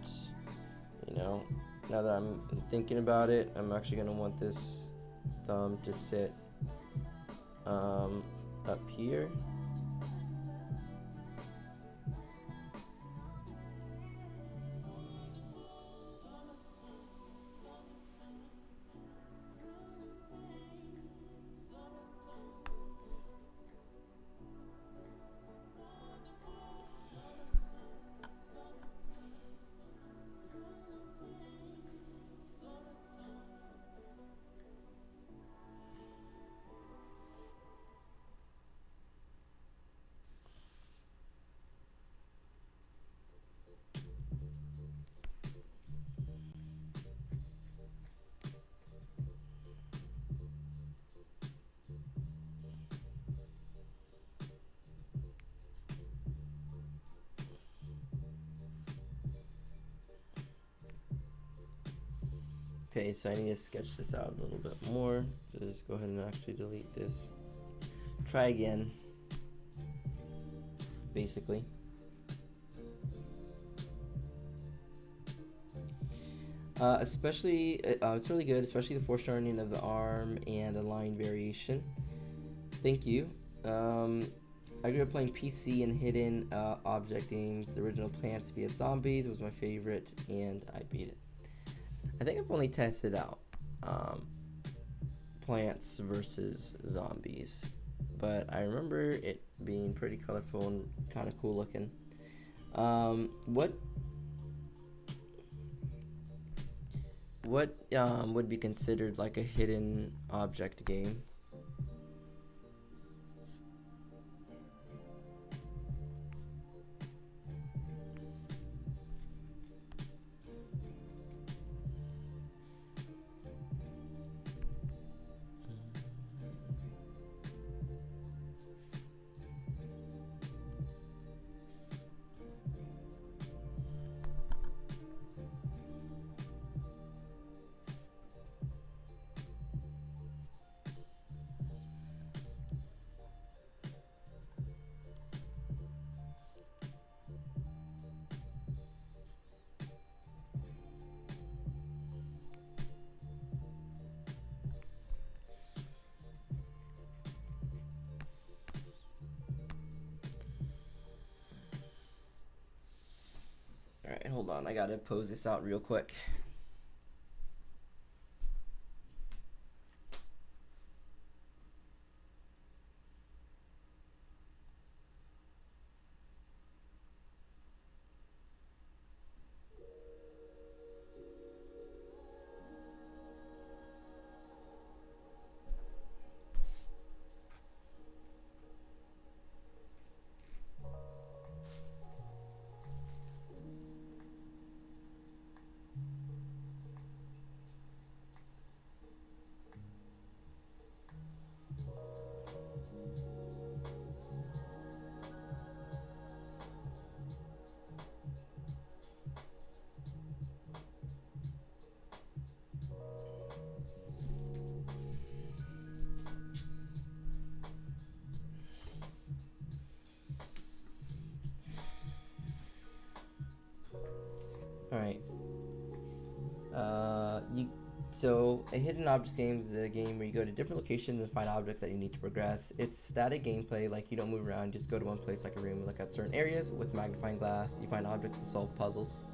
Speaker 1: you know, now that I'm thinking about it, I'm actually gonna want this thumb to sit up here. Okay, so I need to sketch this out a little bit more. So just go ahead and actually delete this. Try again, basically. It's really good, especially the foreshortening of the arm and the line variation. Thank you. I grew up playing PC and hidden object games. The original Plants vs Zombies was my favorite, and I beat it. I think I've only tested out Plants versus Zombies, but I remember it being pretty colorful and kind of cool looking. What would be considered like a hidden object game? Alright, hold on. I gotta pose this out real quick. All right. So a hidden objects game is a game where you go to different locations and find objects that you need to progress. It's static gameplay, like you don't move around, just go to one place like a room, look at certain areas with magnifying glass, you find objects and solve puzzles.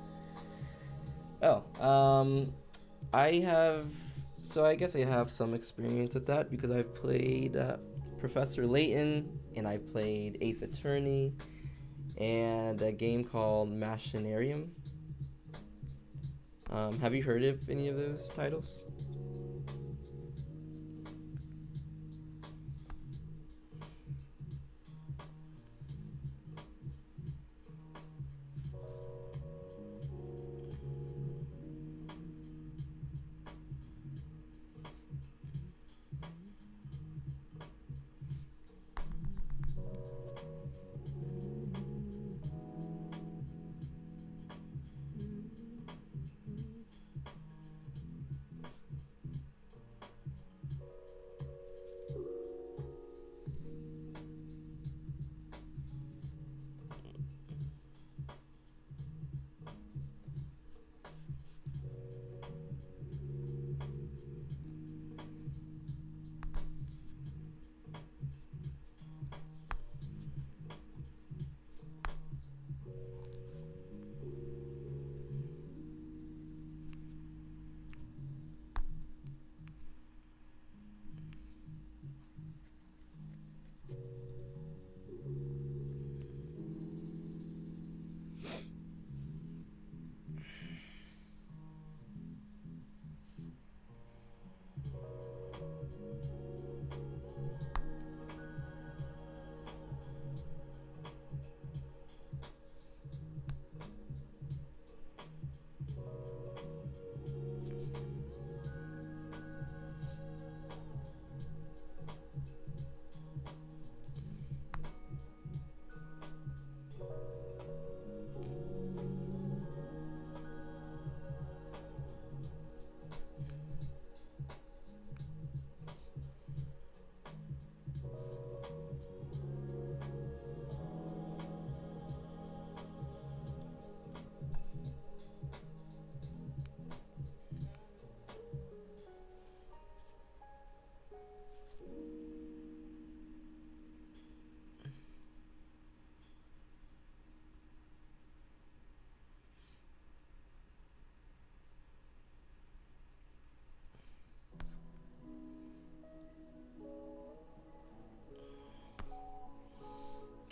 Speaker 1: Oh, I guess I have some experience with that because I've played Professor Layton, and I've played Ace Attorney, and a game called Machinarium. Have you heard of any of those titles?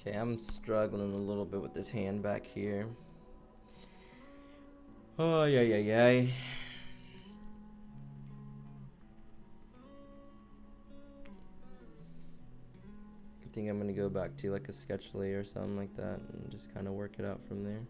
Speaker 1: Okay, I'm struggling a little bit with this hand back here. Oh, yeah. I think I'm gonna go back to like a sketch layer or something like that and just kind of work it out from there.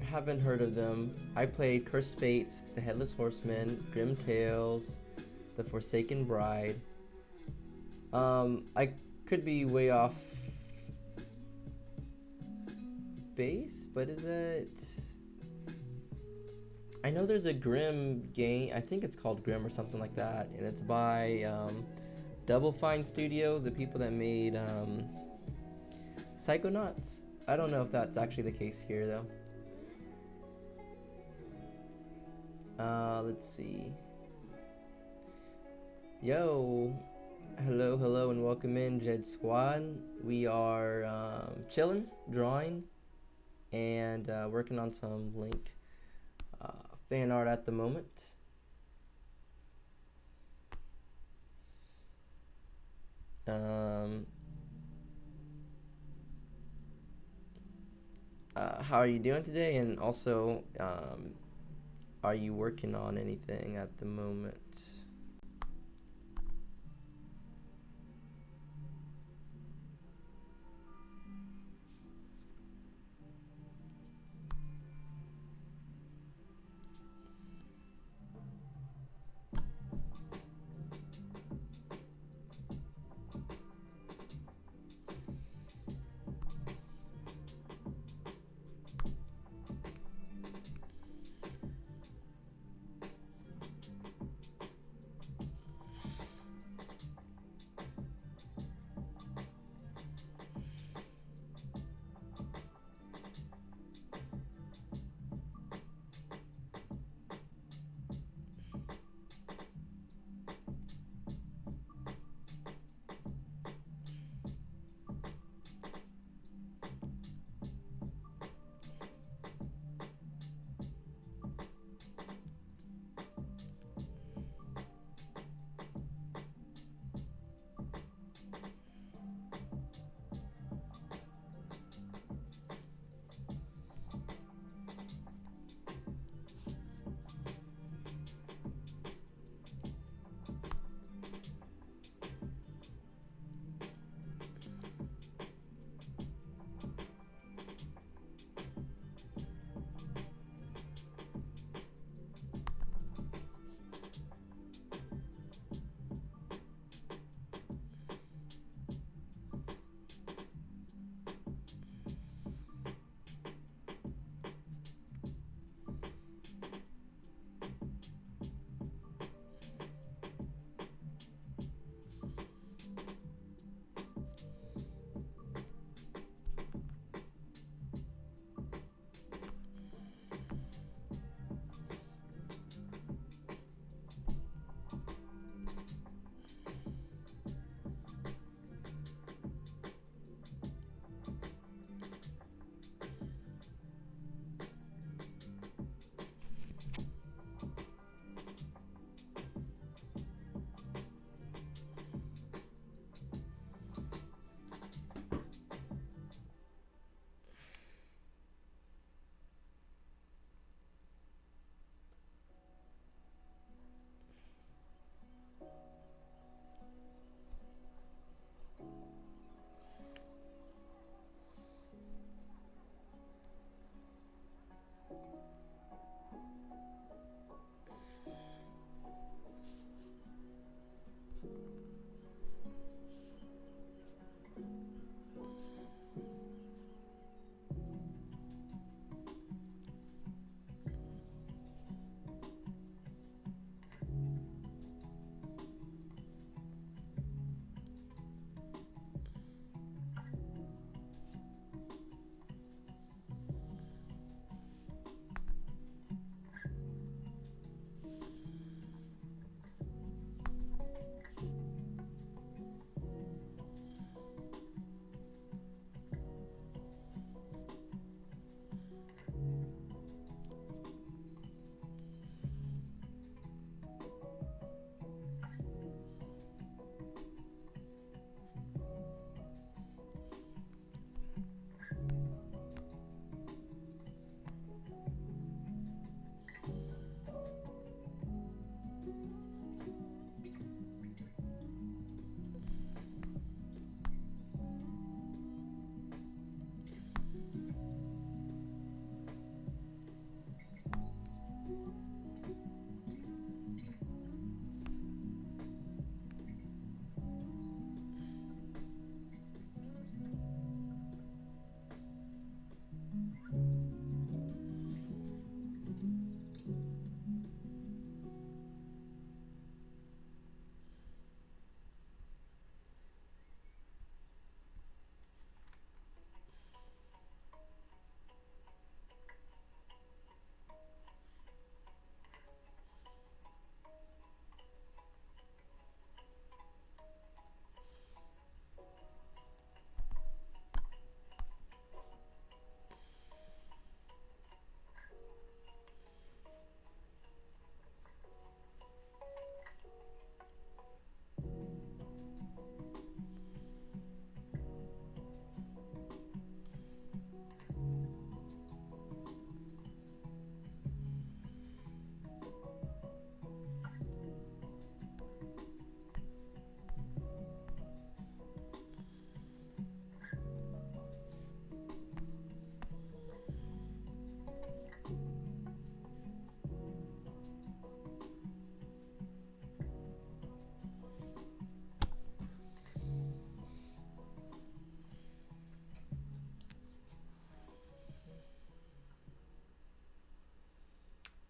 Speaker 1: Haven't heard of them. I played Cursed Fates, The Headless Horseman, Grim Tales, The Forsaken Bride. I could be way off base, but is it I know there's a Grimm game. I think it's called Grimm or something like that, and it's by Double Fine Studios, the people that made Psychonauts. I don't know if that's actually the case here though. Let's see. Yo, hello, and welcome in, Jed Squad. We are chilling, drawing, and working on some Link fan art at the moment. How are you doing today? And also, are you working on anything at the moment?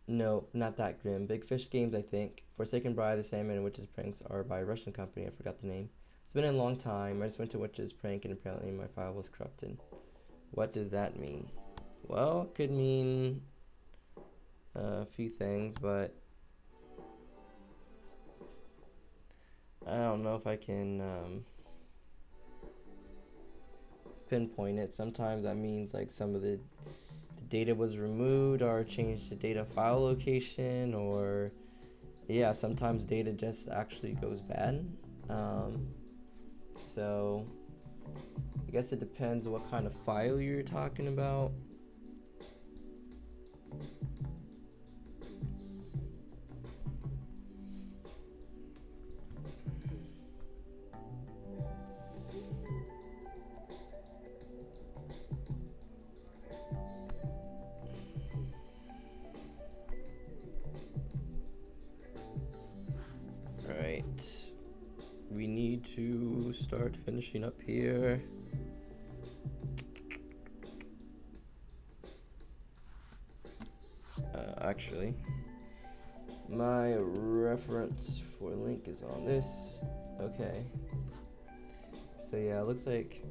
Speaker 1: No, not that grim. Big Fish Games, I think. Forsaken Bride, The Sandman, and Witch's Pranks are by a Russian company. I forgot the name. It's been a long time. I just went to Witch's Prank and apparently my file was corrupted. What does that mean? Well, it could mean a few things, but I don't know if I can pinpoint it. Sometimes that means like some of the data was removed or changed to data file location, or yeah, sometimes data just actually goes bad. So I guess it depends what kind of file you're talking about. Alright, we need to start finishing up here. Actually, my reference for link is on this. Okay, so yeah, it looks like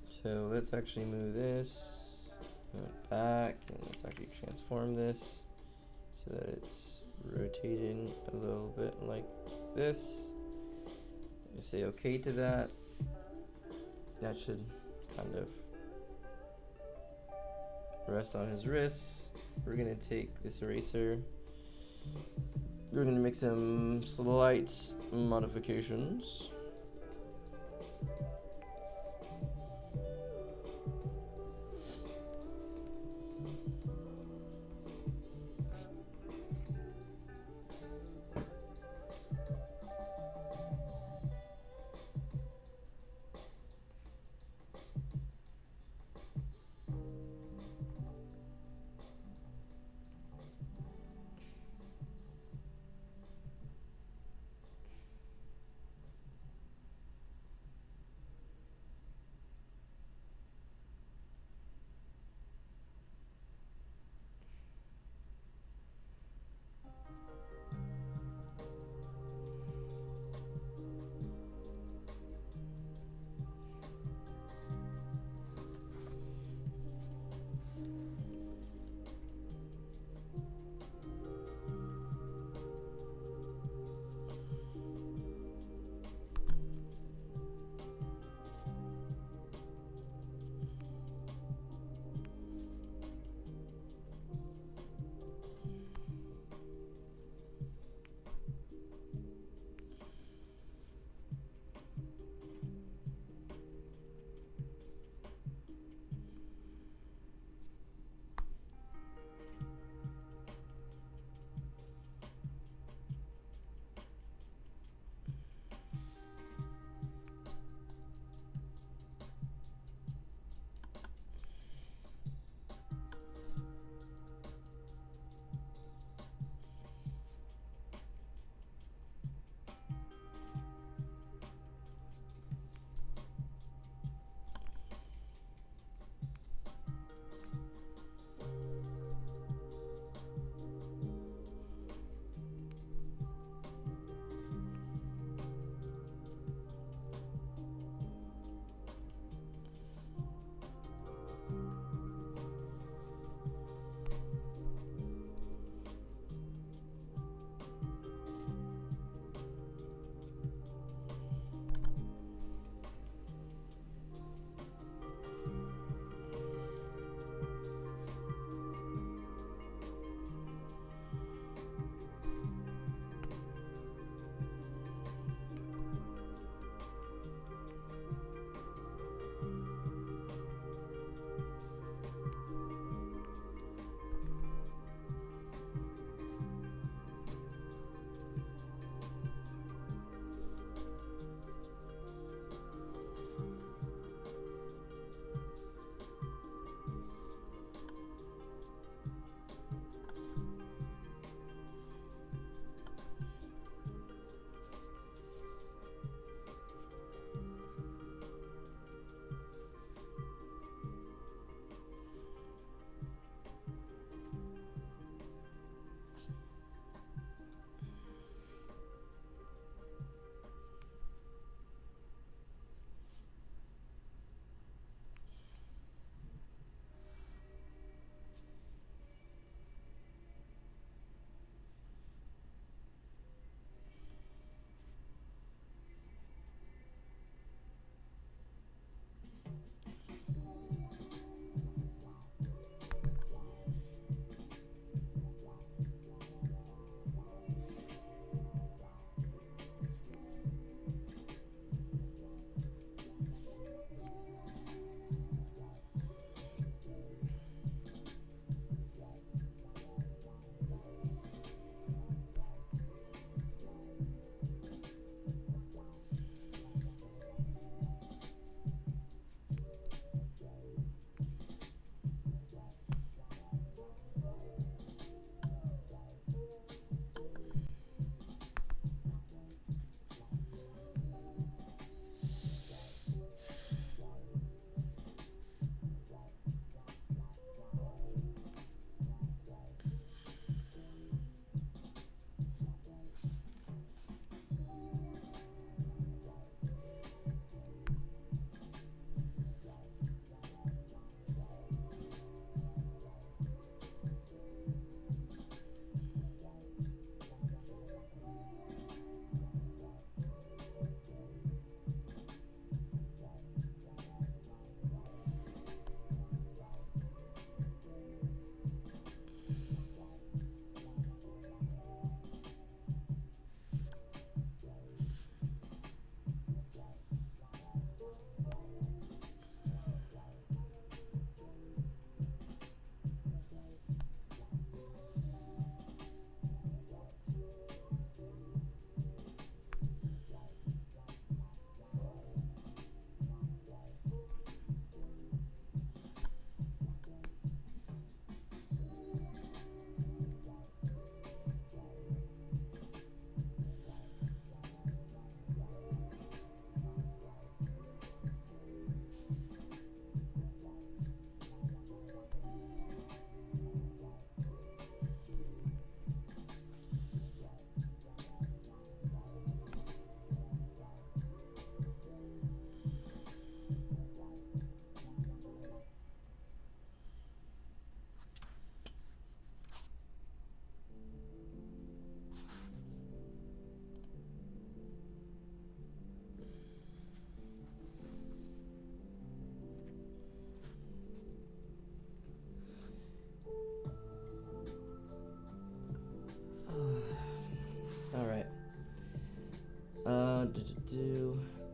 Speaker 1: so let's actually move this back, and let's actually transform this so that it's rotating a little bit like this. You say okay to that. That should kind of rest on his wrists. We're gonna take this eraser. We're gonna make some slight modifications.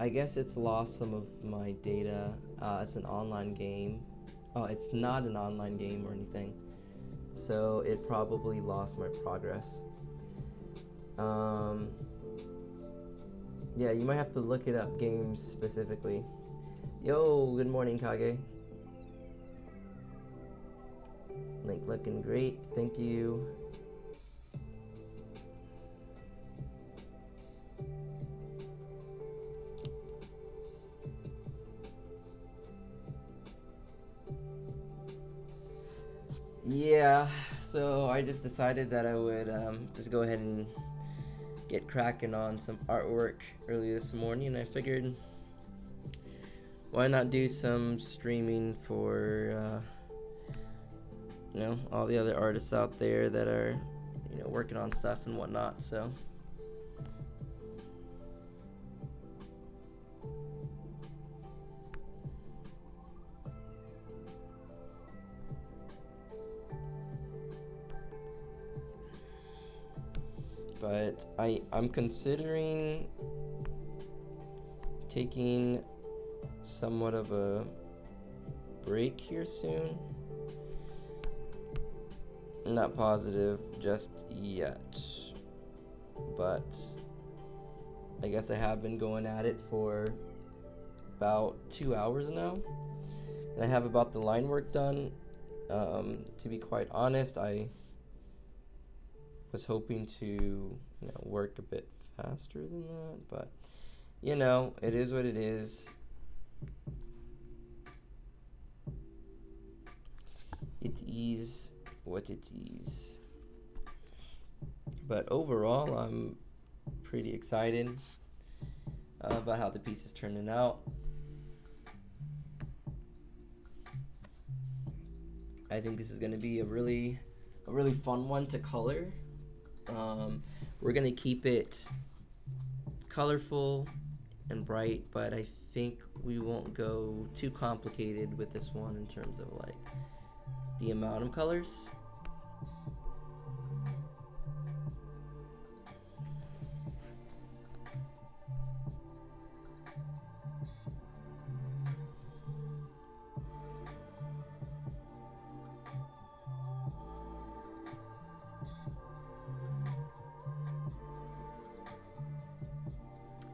Speaker 1: I guess it's lost some of my data. It's an online game. Oh, it's not an online game or anything. So it probably lost my progress. Yeah, you might have to look it up, games specifically. Yo, good morning, Kage. Link looking great, thank you. Yeah, so I just decided that I would just go ahead and get cracking on some artwork early this morning, and I figured why not do some streaming for all the other artists out there that are working on stuff and whatnot. So but I'm considering taking somewhat of a break here soon. I'm not positive just yet, but I guess I have been going at it for about 2 hours now, and I have about the line work done. To be quite honest, I was hoping to work a bit faster than that, but it is what it is. It is what it is. But overall, I'm pretty excited about how the piece is turning out. I think this is going to be a really fun one to color. We're going to keep it colorful and bright, but I think we won't go too complicated with this one in terms of like the amount of colors.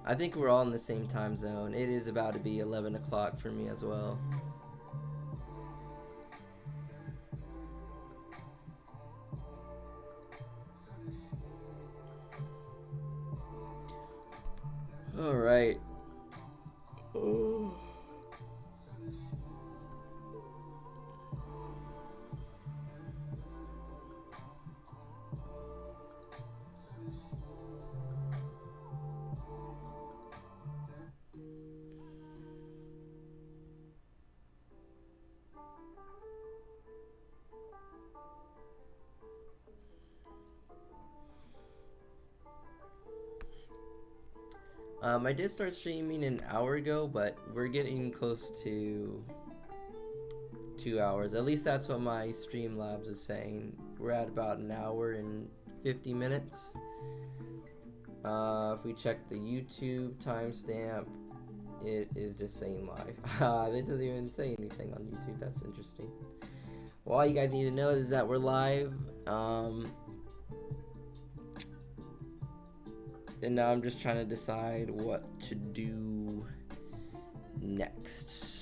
Speaker 1: I think we're all in the same time zone. It is about to be 11 o'clock for me as well. All right. Oh. I did start streaming an hour ago, but we're getting close to 2 hours. At least that's what my Streamlabs is saying. We're at about an hour and 50 minutes. If we check the YouTube timestamp, it is just saying live. It doesn't even say anything on YouTube. That's interesting. Well, all you guys need to know is that we're live. And now I'm just trying to decide what to do next.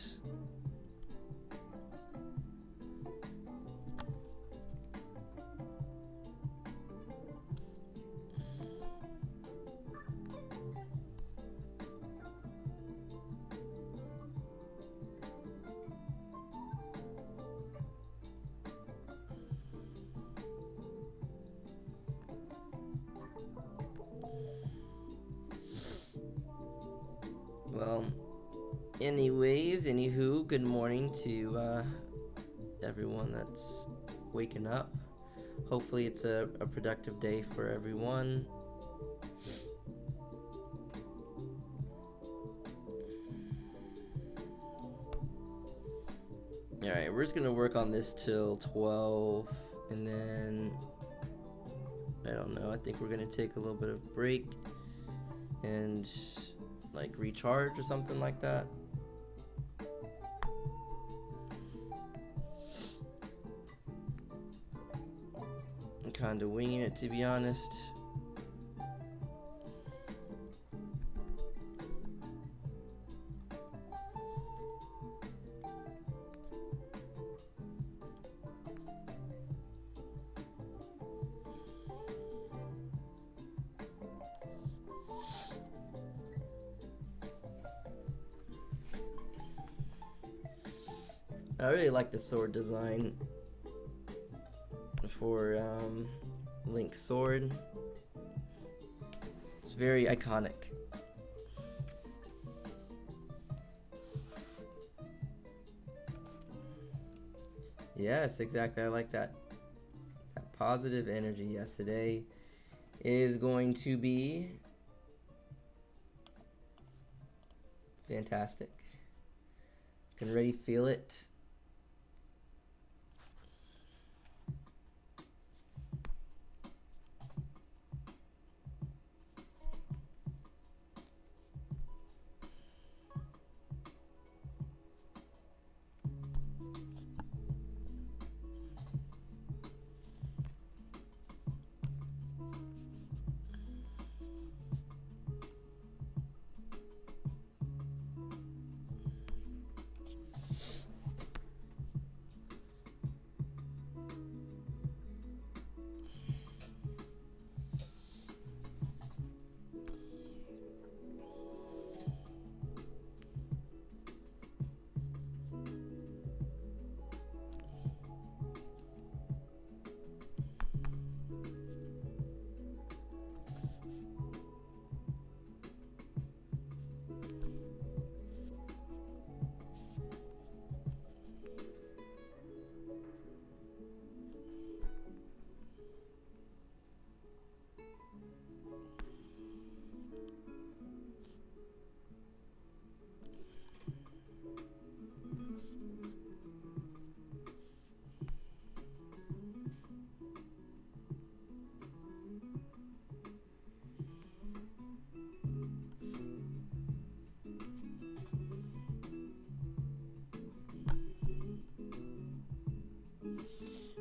Speaker 1: Well, anywho, good morning to everyone that's waking up. Hopefully it's a productive day for everyone. Alright, we're just gonna work on this till 12, and then I don't know, I think we're gonna take a little bit of break and like recharge or something like that. I'm kind of winging it, to be honest. I really like the sword design for Link's sword. It's very iconic. Yes, exactly. I like that. That positive energy. Yes, today is going to be fantastic. Can already feel it.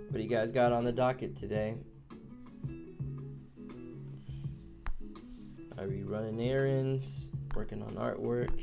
Speaker 1: What do you guys got on the docket today? Are we running errands? Working on artwork?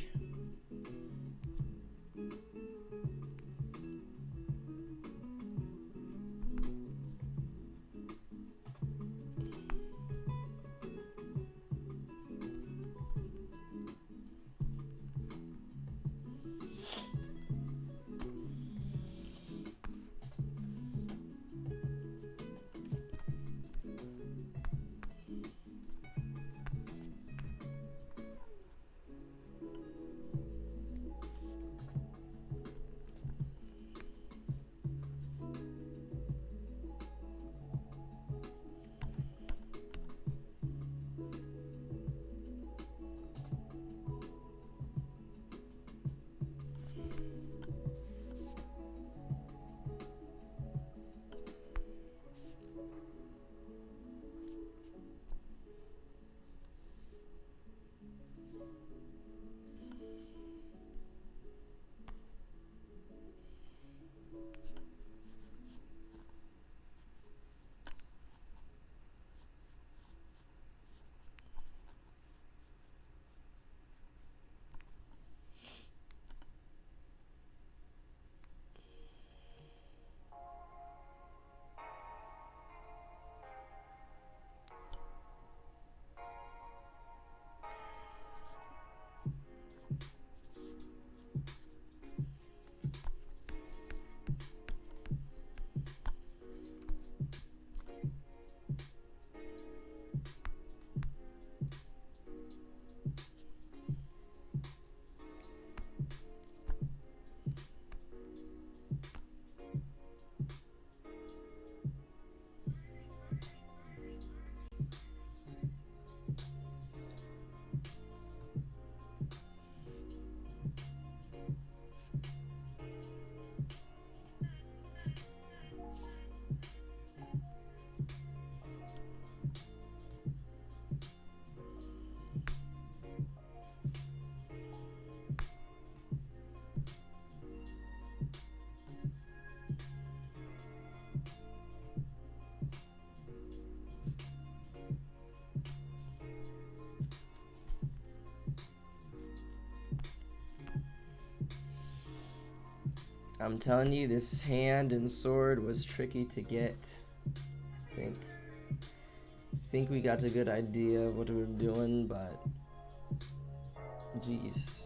Speaker 1: I'm telling you, this hand and sword was tricky to get. I think we got a good idea of what we were doing, but jeez.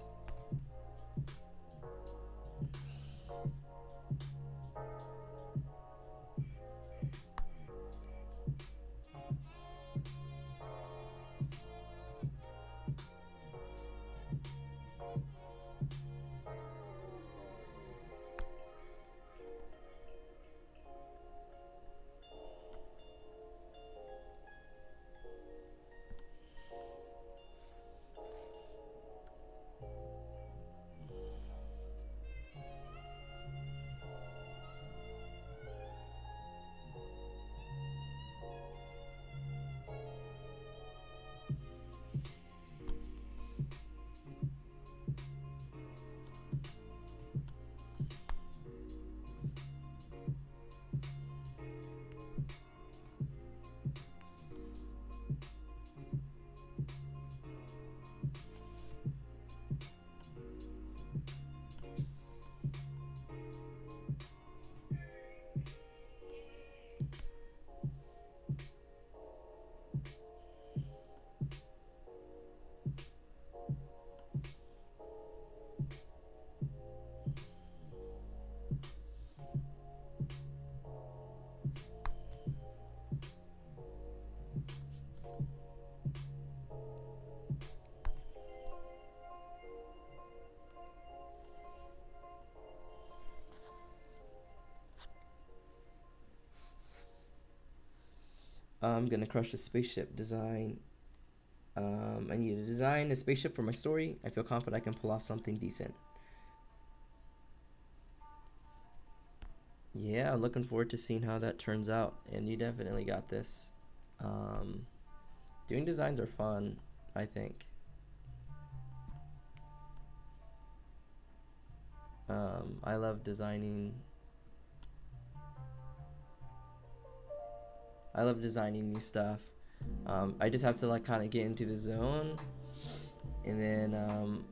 Speaker 1: I'm gonna crush the spaceship design. I need to design a spaceship for my story. I feel confident I can pull off something decent. Yeah, I'm looking forward to seeing how that turns out, and you definitely got this. Doing designs are fun, I think. I love designing. I love designing new stuff. I just have to like kind of get into the zone, and then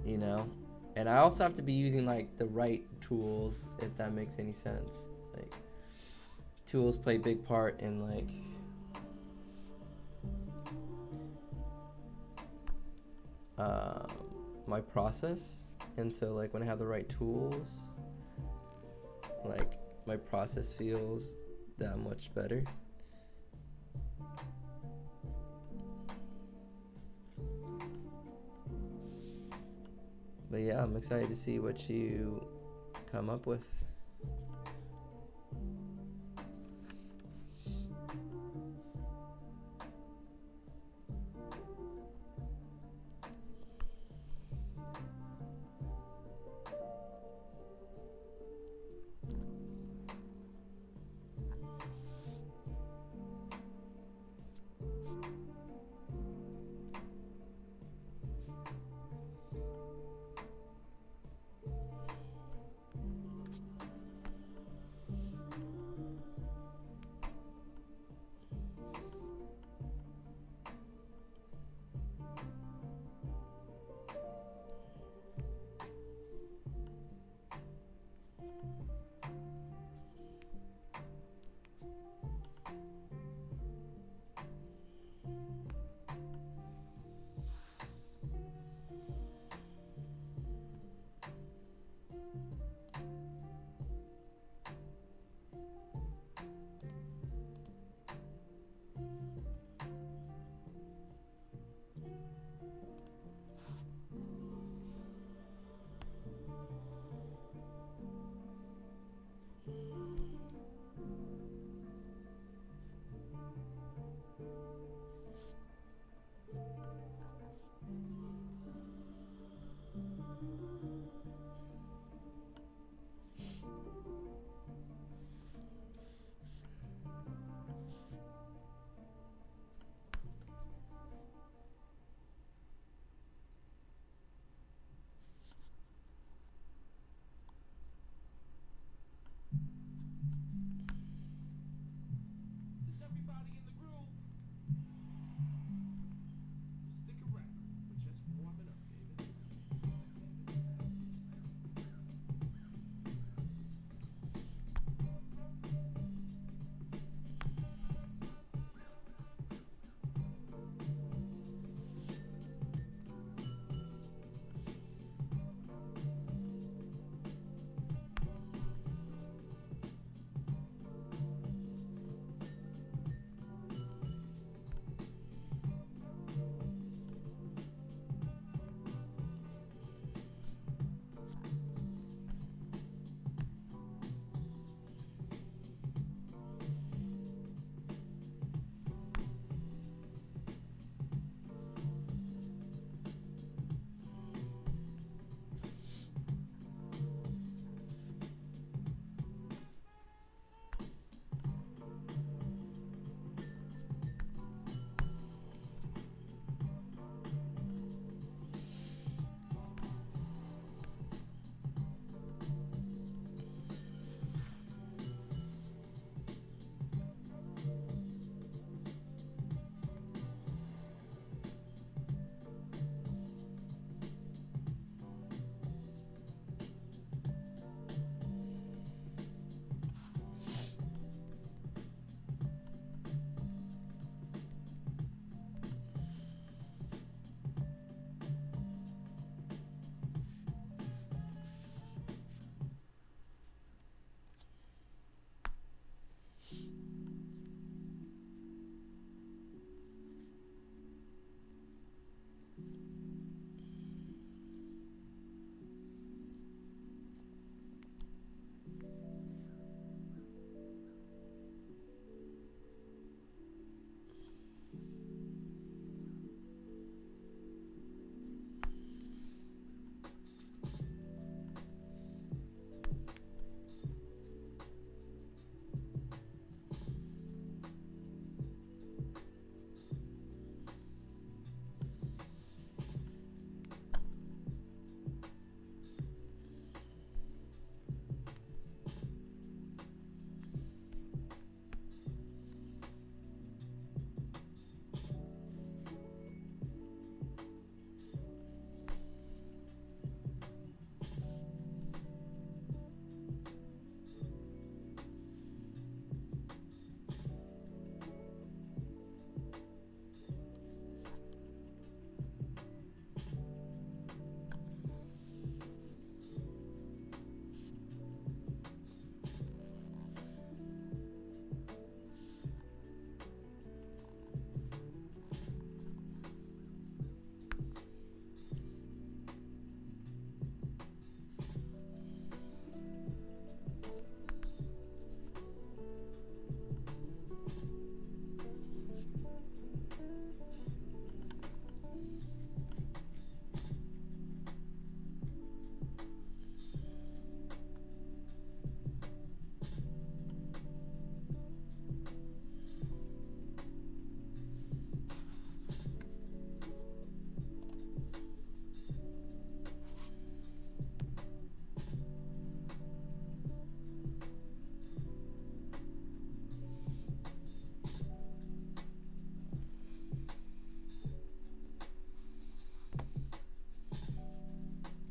Speaker 1: you know, and I also have to be using like the right tools, if that makes any sense. Like tools play a big part in like my process, and so like when I have the right tools, like my process feels that much better. But yeah, I'm excited to see what you come up with.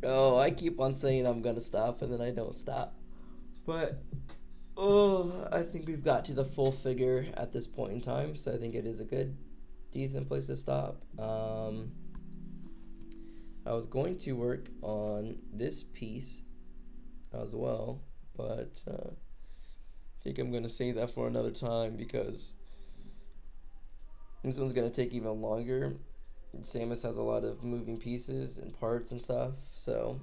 Speaker 1: Oh, I keep on saying I'm gonna stop and then I don't stop. But oh, I think we've got to the full figure at this point in time, so I think it is a good, decent place to stop. I was going to work on this piece as well, but I think I'm gonna save that for another time because this one's gonna take even longer. Samus has a lot of moving pieces and parts and stuff, so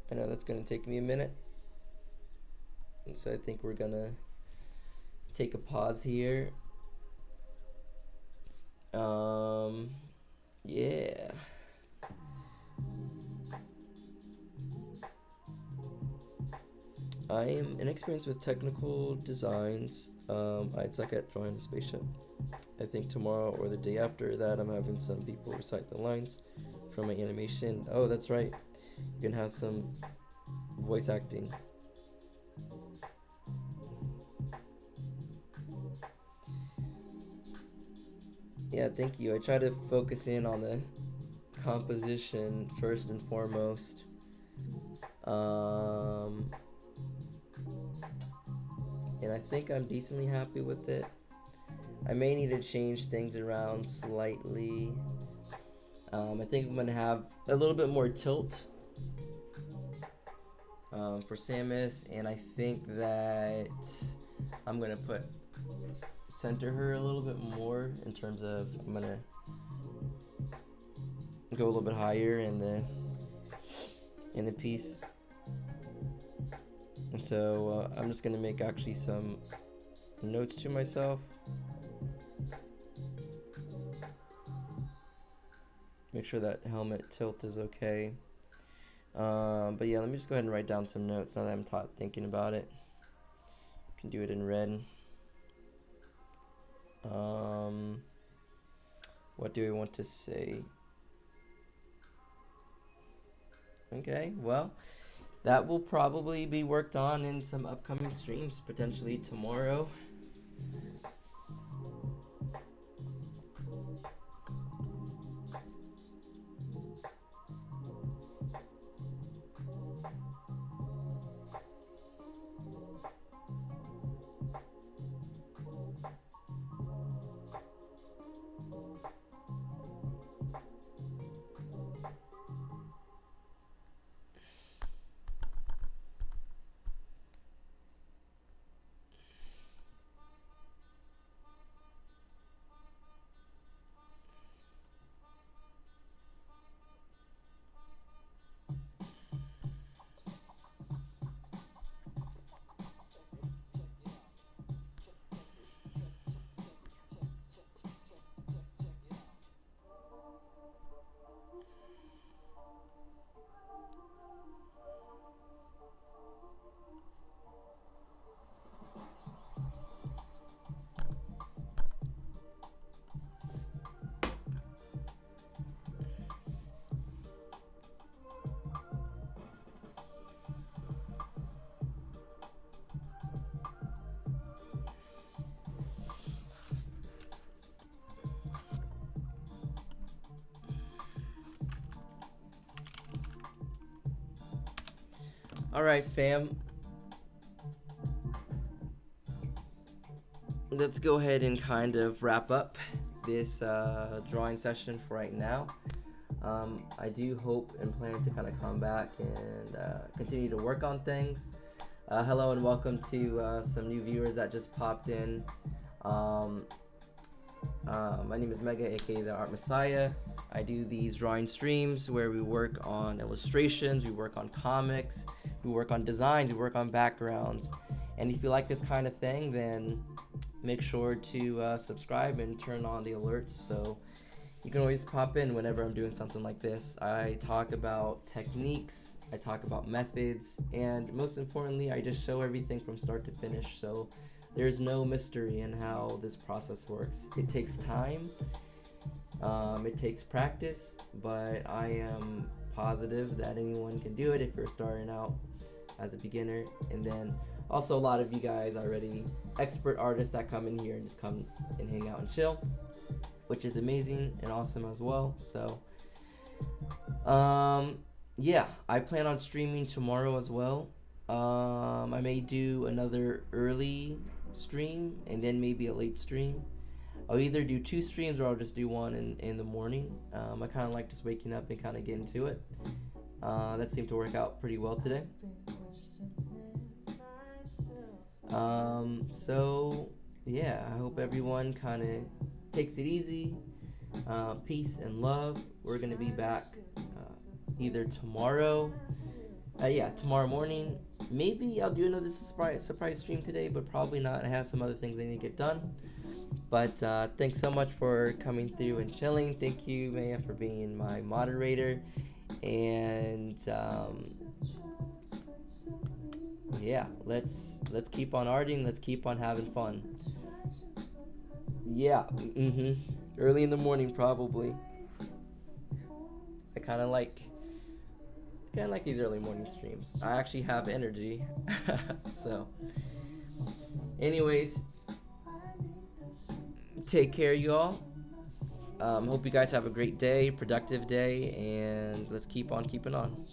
Speaker 1: I know that's gonna take me a minute. And so I think we're gonna take a pause here. Yeah. I am inexperienced with technical designs. I'd suck at drawing a spaceship. I think tomorrow or the day after that, I'm having some people recite the lines from my animation. Oh, that's right. You can have some voice acting. Yeah, thank you. I try to focus in on the composition first and foremost. And I think I'm decently happy with it. I may need to change things around slightly. I think I'm gonna have a little bit more tilt for Samus, and I think that I'm gonna center her a little bit more in terms of I'm gonna go a little bit higher in the piece. And so I'm just gonna make actually some notes to myself. Make sure that helmet tilt is okay. But yeah, let me just go ahead and write down some notes now that I'm thinking about it. You can do it in red. What do we want to say? Okay, well, that will probably be worked on in some upcoming streams, potentially tomorrow. All right, fam. Let's go ahead and kind of wrap up this drawing session for right now. I do hope and plan to kind of come back and continue to work on things. Hello and welcome to some new viewers that just popped in. My name is Mega, aka the Art Messiah. I do these drawing streams where we work on illustrations, we work on comics, we work on designs, we work on backgrounds. And if you like this kind of thing, then make sure to subscribe and turn on the alerts so you can always pop in whenever I'm doing something like this. I talk about techniques, I talk about methods, and most importantly, I just show everything from start to finish. So there's no mystery in how this process works. It takes time, it takes practice, but I am positive that anyone can do it if you're starting out as a beginner. And then also a lot of you guys are already expert artists that come in here and just come and hang out and chill, which is amazing and awesome as well. So Yeah, I plan on streaming tomorrow as well. I may do another early stream and then maybe a late stream. I'll either do two streams or I'll just do one in the morning. I kind of like just waking up and kind of getting to it. That seemed to work out pretty well today. So yeah, I hope everyone kind of takes it easy. Peace and love. We're gonna be back either tomorrow. Yeah, tomorrow morning. Maybe I'll do another surprise stream today, but probably not. I have some other things I need to get done. But thanks so much for coming through and chilling. Thank you, Maya, for being my moderator. And yeah, let's keep on arting. Let's keep on having fun. Yeah. Early in the morning, probably. I kind of like these early morning streams. I actually have energy. So, anyways, take care, you all. Hope you guys have a great day, productive day, and let's keep on keeping on.